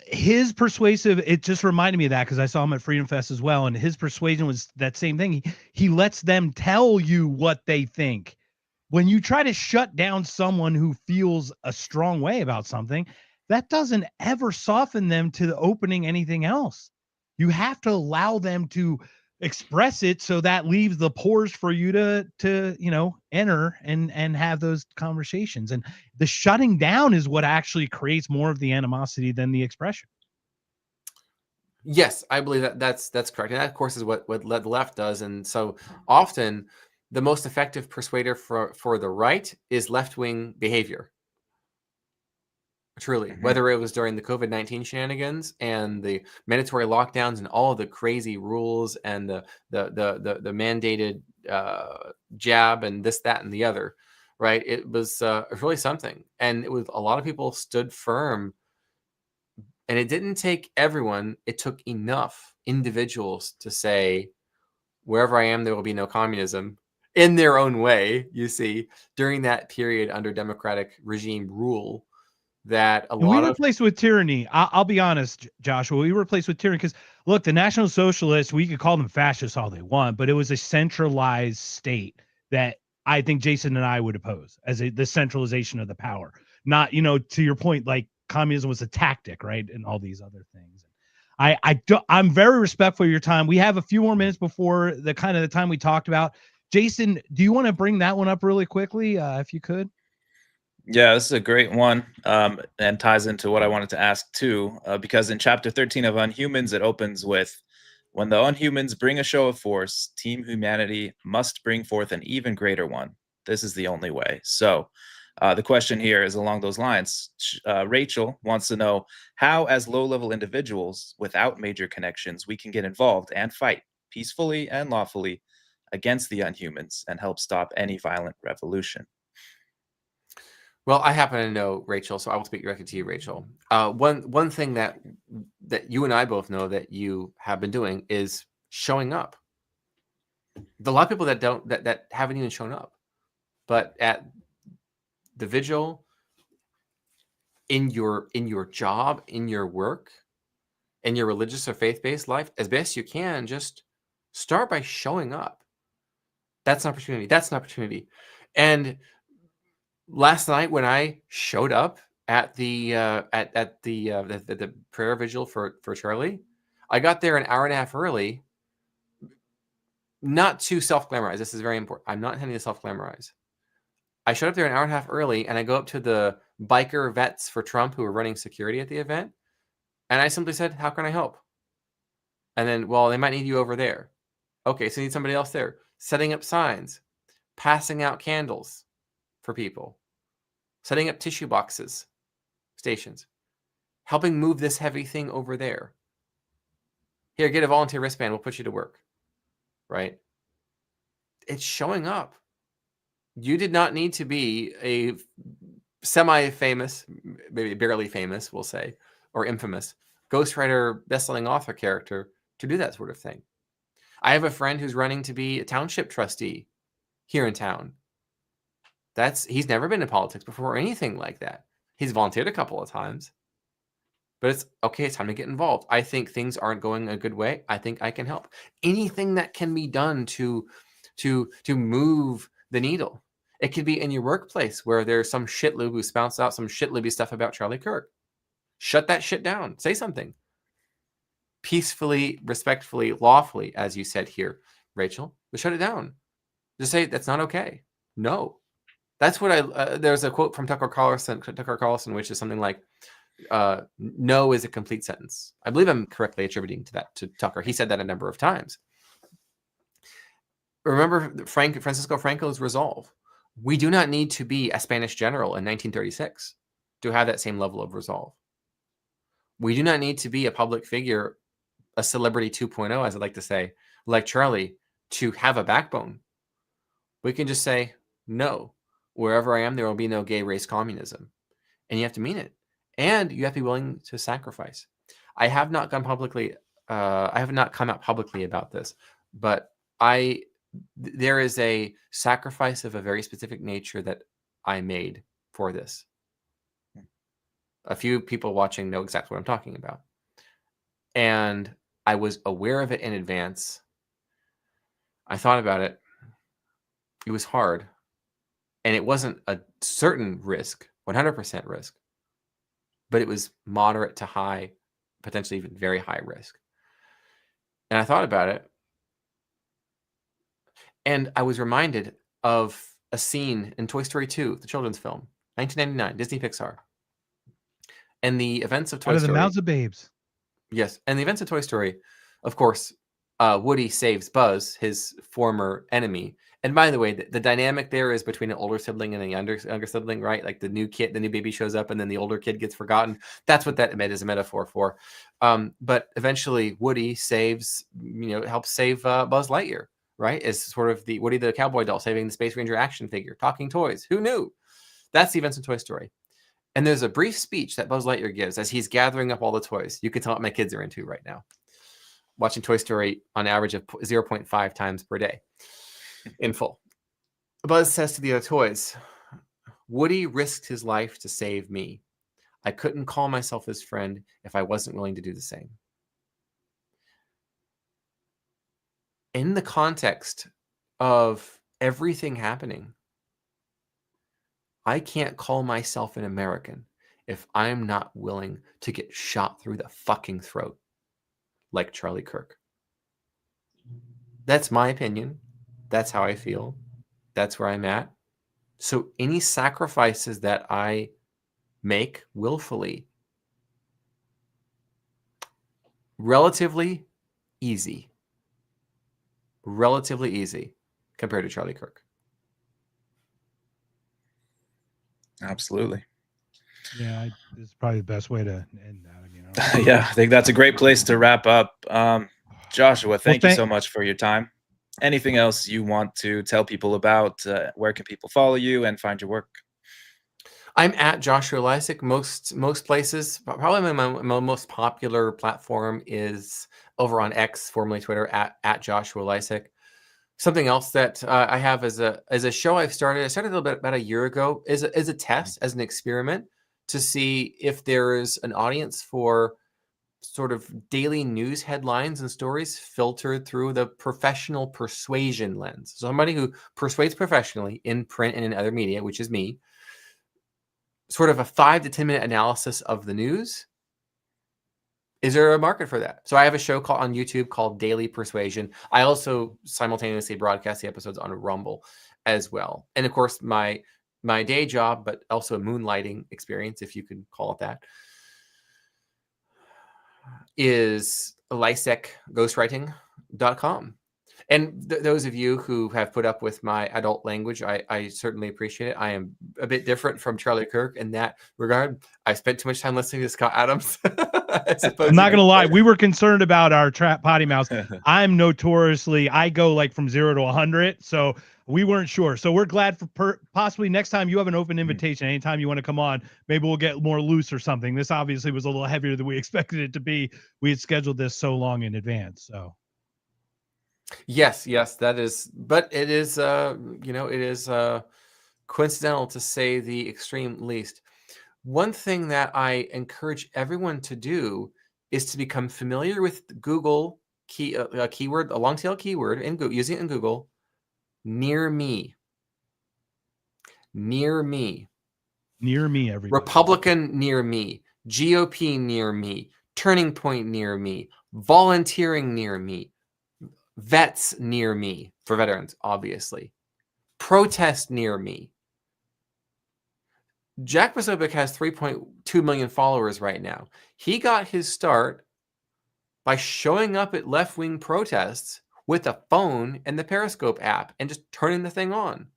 His persuasive, it just reminded me of that because I saw him at Freedom Fest as well. And his persuasion was that same thing. He lets them tell you what they think. When you try to shut down someone who feels a strong way about something, that doesn't ever soften them to opening anything else. You have to allow them to express it, so that leaves the pores for you to enter and have those conversations. And the shutting down is what actually creates more of the animosity than the expression. Yes, I believe that's correct. And that, of course, is what the left does. And so often the most effective persuader for the right is left-wing behavior. Truly, whether it was during the COVID-19 shenanigans and the mandatory lockdowns and all of the crazy rules and the mandated jab and this, that, and the other, right? It was really something. And it was a lot of people stood firm. And it didn't take everyone. It took enough individuals to say, wherever I am, there will be no communism, in their own way, you see, during that period under democratic regime rule, that a And we lot were of replaced with tyranny. I'll be honest, Joshua. We were replaced with tyranny because, look, the National Socialists, we could call them fascists all they want, but it was a centralized state that I think Jason and I would oppose as the centralization of the power. Not, to your point, like communism was a tactic, right? And all these other things. I'm very respectful of your time. We have a few more minutes before the time we talked about. Jason, do you want to bring that one up really quickly, if you could? Yeah, this is a great one, and ties into what I wanted to ask too, because in chapter 13 of Unhumans, it opens with, "When the Unhumans bring a show of force, Team Humanity must bring forth an even greater one. This is the only way." So the question here is along those lines. Rachel wants to know how, as low-level individuals without major connections, we can get involved and fight peacefully and lawfully against the Unhumans and help stop any violent revolution. Well, I happen to know Rachel, so I will speak directly to you, Rachel. One thing that you and I both know that you have been doing is showing up. There's a lot of people that haven't even shown up, but at the vigil, in your job, in your work, in your religious or faith-based life, as best you can, just start by showing up. That's an opportunity. That's an opportunity. And last night when I showed up at the the prayer vigil for Charlie, I got there an hour and a half early. Not to self-glamorize. This is very important. I'm not intending to self-glamorize. I showed up there an hour and a half early, and I go up to the biker vets for Trump who were running security at the event, and I simply said, "How can I help?" And then, well, they might need you over there. Okay, so you need somebody else there. Setting up signs, passing out candles for people, setting up tissue boxes, stations, helping move this heavy thing over there. Here, get a volunteer wristband. We'll put you to work, right? It's showing up. You did not need to be a semi-famous, maybe barely famous, we'll say, or infamous ghostwriter, best-selling author character to do that sort of thing. I have a friend who's running to be a township trustee here in town. He's never been in politics before or anything like that. He's volunteered a couple of times, but it's okay. It's time to get involved. I think things aren't going a good way. I think I can help. Anything that can be done to move the needle. It could be in your workplace where there's some shitloob who spouts out some shitlooby stuff about Charlie Kirk. Shut that shit down. Say something. Peacefully, respectfully, lawfully, as you said here, Rachel, but shut it down. Just say, that's not okay. No. That's what there's a quote from Tucker Carlson, which is something like, no is a complete sentence. I believe I'm correctly attributing to Tucker. He said that a number of times. Remember Francisco Franco's resolve. We do not need to be a Spanish general in 1936 to have that same level of resolve. We do not need to be a public figure, a celebrity 2.0, as I'd like to say, like Charlie, to have a backbone. We can just say, no, wherever I am, there will be no gay race communism. And you have to mean it. And you have to be willing to sacrifice. I have not come out publicly about this, but there is a sacrifice of a very specific nature that I made for this. A few people watching know exactly what I'm talking about. And I was aware of it in advance. I thought about it. It was hard. And it wasn't a certain risk, 100% risk, but it was moderate to high, potentially even very high risk. And I thought about it. And I was reminded of a scene in Toy Story 2, the children's film, 1999, Disney Pixar. And the events of Toy Story. Out of the mouths of babes. Yes. And the events of Toy Story, of course, Woody saves Buzz, his former enemy. And by the way, the dynamic there is between an older sibling and a younger sibling, right? Like the new baby shows up and then the older kid gets forgotten. That's what that is a metaphor for. But eventually Woody helps save Buzz Lightyear, right? As sort of the Woody the cowboy doll saving the Space Ranger action figure, talking toys. Who knew? That's the events of Toy Story. And there's a brief speech that Buzz Lightyear gives as he's gathering up all the toys. You can tell what my kids are into right now. watching Toy Story on average of 0.5 times per day in full. Buzz says to the other toys, Woody risked his life to save me. I couldn't call myself his friend if I wasn't willing to do the same. In the context of everything happening, I can't call myself an American if I'm not willing to get shot through the fucking throat like Charlie Kirk. That's my opinion. That's how I feel. That's where I'm at. So any sacrifices that I make willfully, relatively easy compared to Charlie Kirk. Absolutely. Yeah, it's probably the best way to end that. I mean, yeah, I think that's a great place to wrap up. Joshua, thank you so much for your time. Anything else you want to tell people about? Where can people follow you and find your work? I'm at Joshua Lisec most places. Probably my most popular platform is over on X, formerly Twitter, at Joshua Lisec. Something else that I have as a show I started a little bit about a year ago is a test, as an experiment to see if there is an audience for sort of daily news headlines and stories filtered through the professional persuasion lens. So somebody who persuades professionally in print and in other media, which is me, sort of a 5 to 10 minute analysis of the news. Is there a market for that? So I have a show on YouTube called Daily Persuasion. I also simultaneously broadcast the episodes on Rumble as well. And of course, my day job, but also a moonlighting experience, if you could call it that, is lisecghostwriting.com. And those of you who have put up with my adult language, I certainly appreciate it. I am a bit different from Charlie Kirk in that regard. I spent too much time listening to Scott Adams. I'm not going to lie. We were concerned about our trap potty mouths. I'm notoriously, I go like from 0 to 100. So we weren't sure. So we're glad for possibly next time you have an open invitation. Anytime you want to come on, maybe we'll get more loose or something. This obviously was a little heavier than we expected it to be. We had scheduled this so long in advance. So. Yes, that is, but it is, it is coincidental to say the extreme least. One thing that I encourage everyone to do is to become familiar with Google keyword, a long tail keyword, using it in Google. Near me, everybody. Republican near me, GOP near me, Turning Point near me, volunteering near me, vets near me, for veterans, obviously, protest near me. Jack Posobiec has 3.2 million followers right now. He got his start by showing up at left-wing protests with a phone and the Periscope app and just turning the thing on.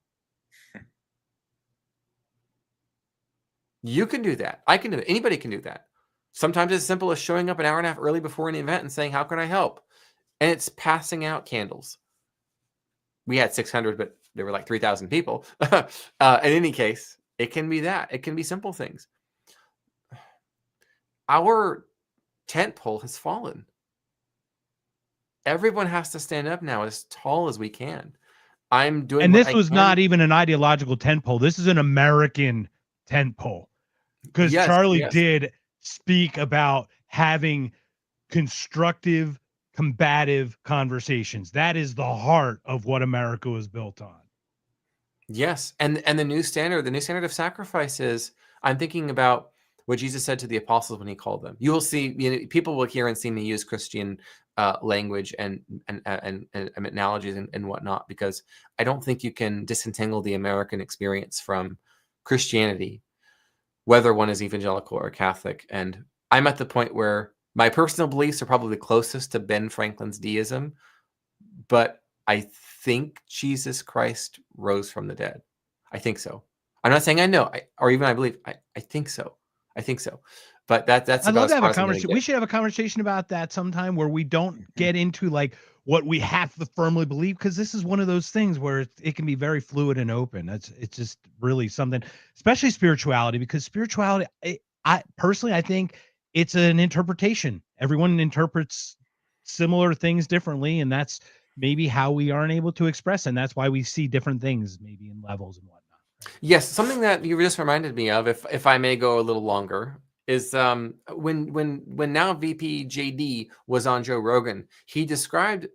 You can do that. I can do it. Anybody can do that. Sometimes it's as simple as showing up an hour and a half early before an event and saying, how can I help? And it's passing out candles. We had 600, but there were like 3,000 people. In any case, it can be that. It can be simple things. Our tent pole has fallen. Everyone has to stand up now as tall as we can. I'm doing. And this was not even an ideological tent pole. This is an American tent pole. Because Charlie did speak about having constructive, combative conversations. That is the heart of what America was built on. Yes. And the new standard of sacrifice is, I'm thinking about what Jesus said to the apostles when he called them. You will see, people will hear and see me use Christian language and analogies and whatnot, because I don't think you can disentangle the American experience from Christianity, whether one is evangelical or Catholic. And I'm at the point where my personal beliefs are probably closest to Ben Franklin's deism, but I think Jesus Christ rose from the dead. I think so. I'm not saying I know, or even I believe. I think so. I think so. But that's. I'd love to have a conversation. We should have a conversation about that sometime, where we don't get into like what we have to firmly believe, because this is one of those things where it can be very fluid and open. It's just really something, especially spirituality, because spirituality, I personally think it's an interpretation. Everyone interprets similar things differently, and that's maybe how we aren't able to express, and that's why we see different things maybe in levels and whatnot. Right? Yes, something that you just reminded me of, if I may go a little longer, is when now VP JD was on Joe Rogan, he described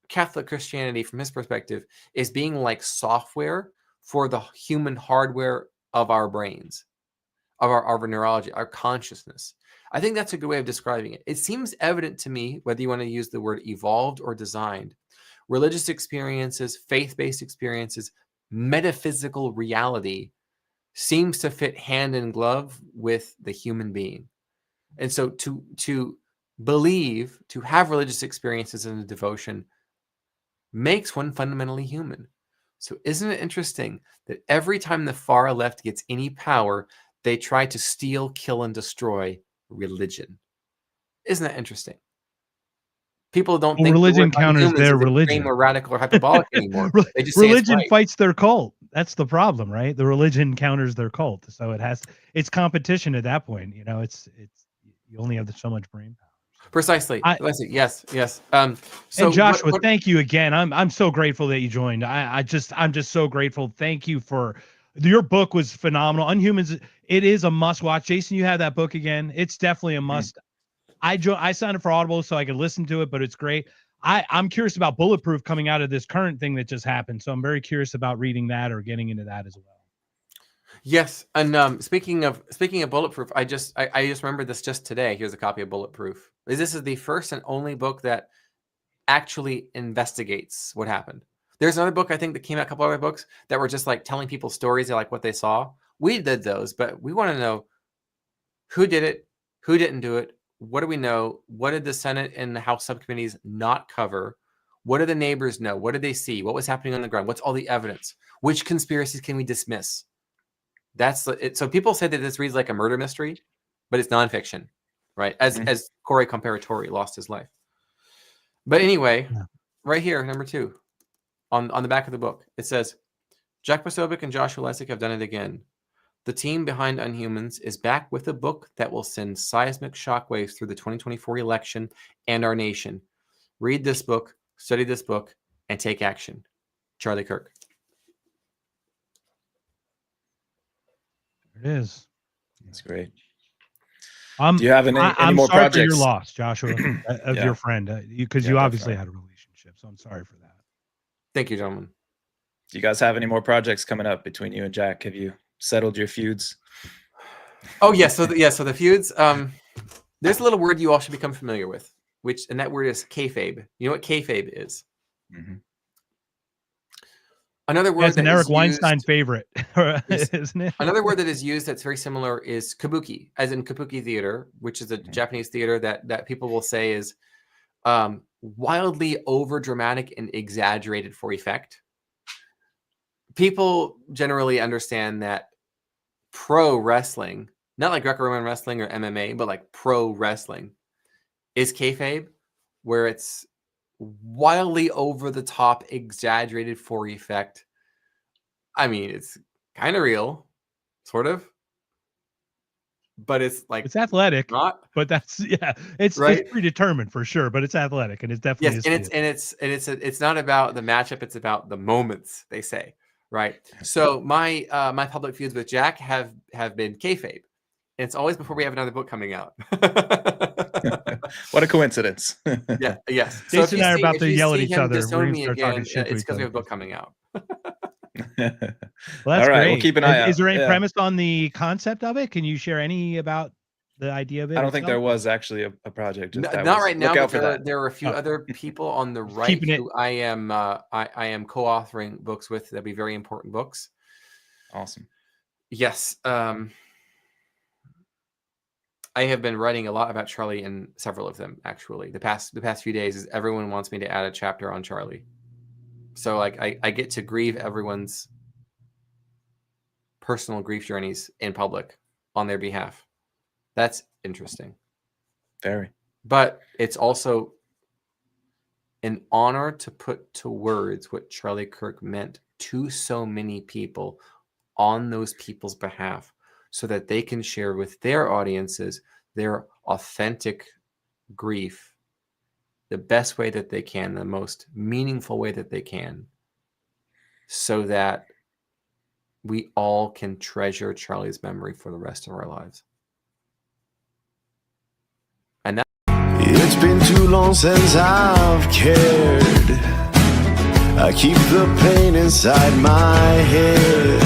Catholic Christianity from his perspective as being like software for the human hardware of our brains, of our neurology, our consciousness. I think that's a good way of describing it. It seems evident to me, whether you want to use the word evolved or designed, religious experiences, faith-based experiences, metaphysical reality seems to fit hand in glove with the human being. And so to believe, to have religious experiences and a devotion makes one fundamentally human. So isn't it interesting that every time the far left gets any power, they try to steal, kill, and destroy religion? Isn't that interesting? People don't Well, think religion counters Unhumans their is extreme religion. or radical or hyperbolic anymore. They just say it's Religion right. fights their cult. That's the problem, right? The religion counters their cult, so it's competition at that point. You know, it's you only have so much brain power. Precisely. Yes. So and Joshua, what, thank you again. I'm so grateful that you joined. I'm just so grateful. Thank you for your book was phenomenal. Unhumans, it is a must watch. Jason, you have that book again. It's definitely a must. I signed up for Audible so I could listen to it, but it's great. I'm curious about Bulletproof coming out of this current thing that just happened. So I'm very curious about reading that or getting into that as well. Yes, and speaking of Bulletproof, I just remembered this just today. Here's a copy of Bulletproof. This is the first and only book that actually investigates what happened. There's another book I think that came out, a couple other books that were just like telling people stories of like what they saw. We did those, but we want to know who did it, who didn't do it, what do we know, what did the Senate and the House subcommittees not cover, what do the neighbors know, what did they see, what was happening on the ground, what's all the evidence, which conspiracies can we dismiss? That's it. So people say that this reads like a murder mystery, but it's nonfiction, right? As Corey Comparatori lost his life. But anyway, right here, number 2, on the back of the book, it says, Jack Posobiec and Joshua Lisec have done it again. The team behind Unhumans is back with a book that will send seismic shockwaves through the 2024 election and our nation. Read this book, study this book, and take action. Charlie Kirk. There it is. That's great. Do you have any more sorry projects? For your loss, Joshua, of your friend, because you obviously had a relationship. So I'm sorry for that. Thank you, gentlemen. Do you guys have any more projects coming up between you and Jack? Have you settled your feuds? Oh yes, so the feuds. There's a little word you all should become familiar with, and that word is kayfabe. You know what kayfabe is? Mm-hmm. Another word that's an that Eric is Weinstein used, favorite, isn't it? Another word that is used that's very similar is kabuki, as in kabuki theater, which is a Japanese theater that people will say is wildly over dramatic and exaggerated for effect. People generally understand that pro wrestling, not like Greco-Roman wrestling or MMA, but like pro wrestling is kayfabe, where it's wildly over the top, exaggerated for effect. I mean, it's kind of real, sort of, but it's like it's athletic, not. But that's it's right? It's predetermined for sure, but it's athletic and it's definitely it's not about the matchup, it's about the moments, they say, right? So my my public feuds with Jack have been kayfabe. And it's always before we have another book coming out. What a coincidence. Yes. Jason and I are about to yell at each other. Disown me again, it's because we have a book coming out. Well, that's all right, great. we'll keep an eye out. Is there any premise on the concept of it? Can you share any about the idea of it? I don't think there was actually a project. Not right now, but there are a few other people on the right who I am co-authoring books with. That'll be very important books. Awesome. Yes. I have been writing a lot about Charlie and several of them, actually. The past few days is everyone wants me to add a chapter on Charlie. So like I get to grieve everyone's personal grief journeys in public on their behalf. That's interesting. Very. But it's also an honor to put to words what Charlie Kirk meant to so many people on those people's behalf, so that they can share with their audiences their authentic grief the best way that they can, the most meaningful way that they can, so that we all can treasure Charlie's memory for the rest of our lives. And that It's been too long since I've cared. I keep the pain inside my head.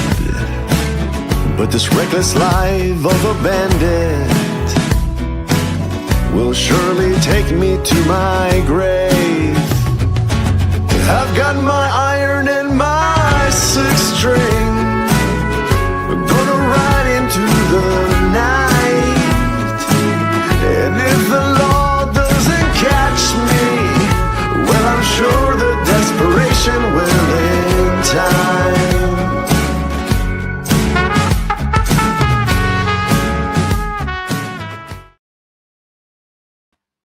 But this reckless life of a bandit will surely take me to my grave. I've got my iron and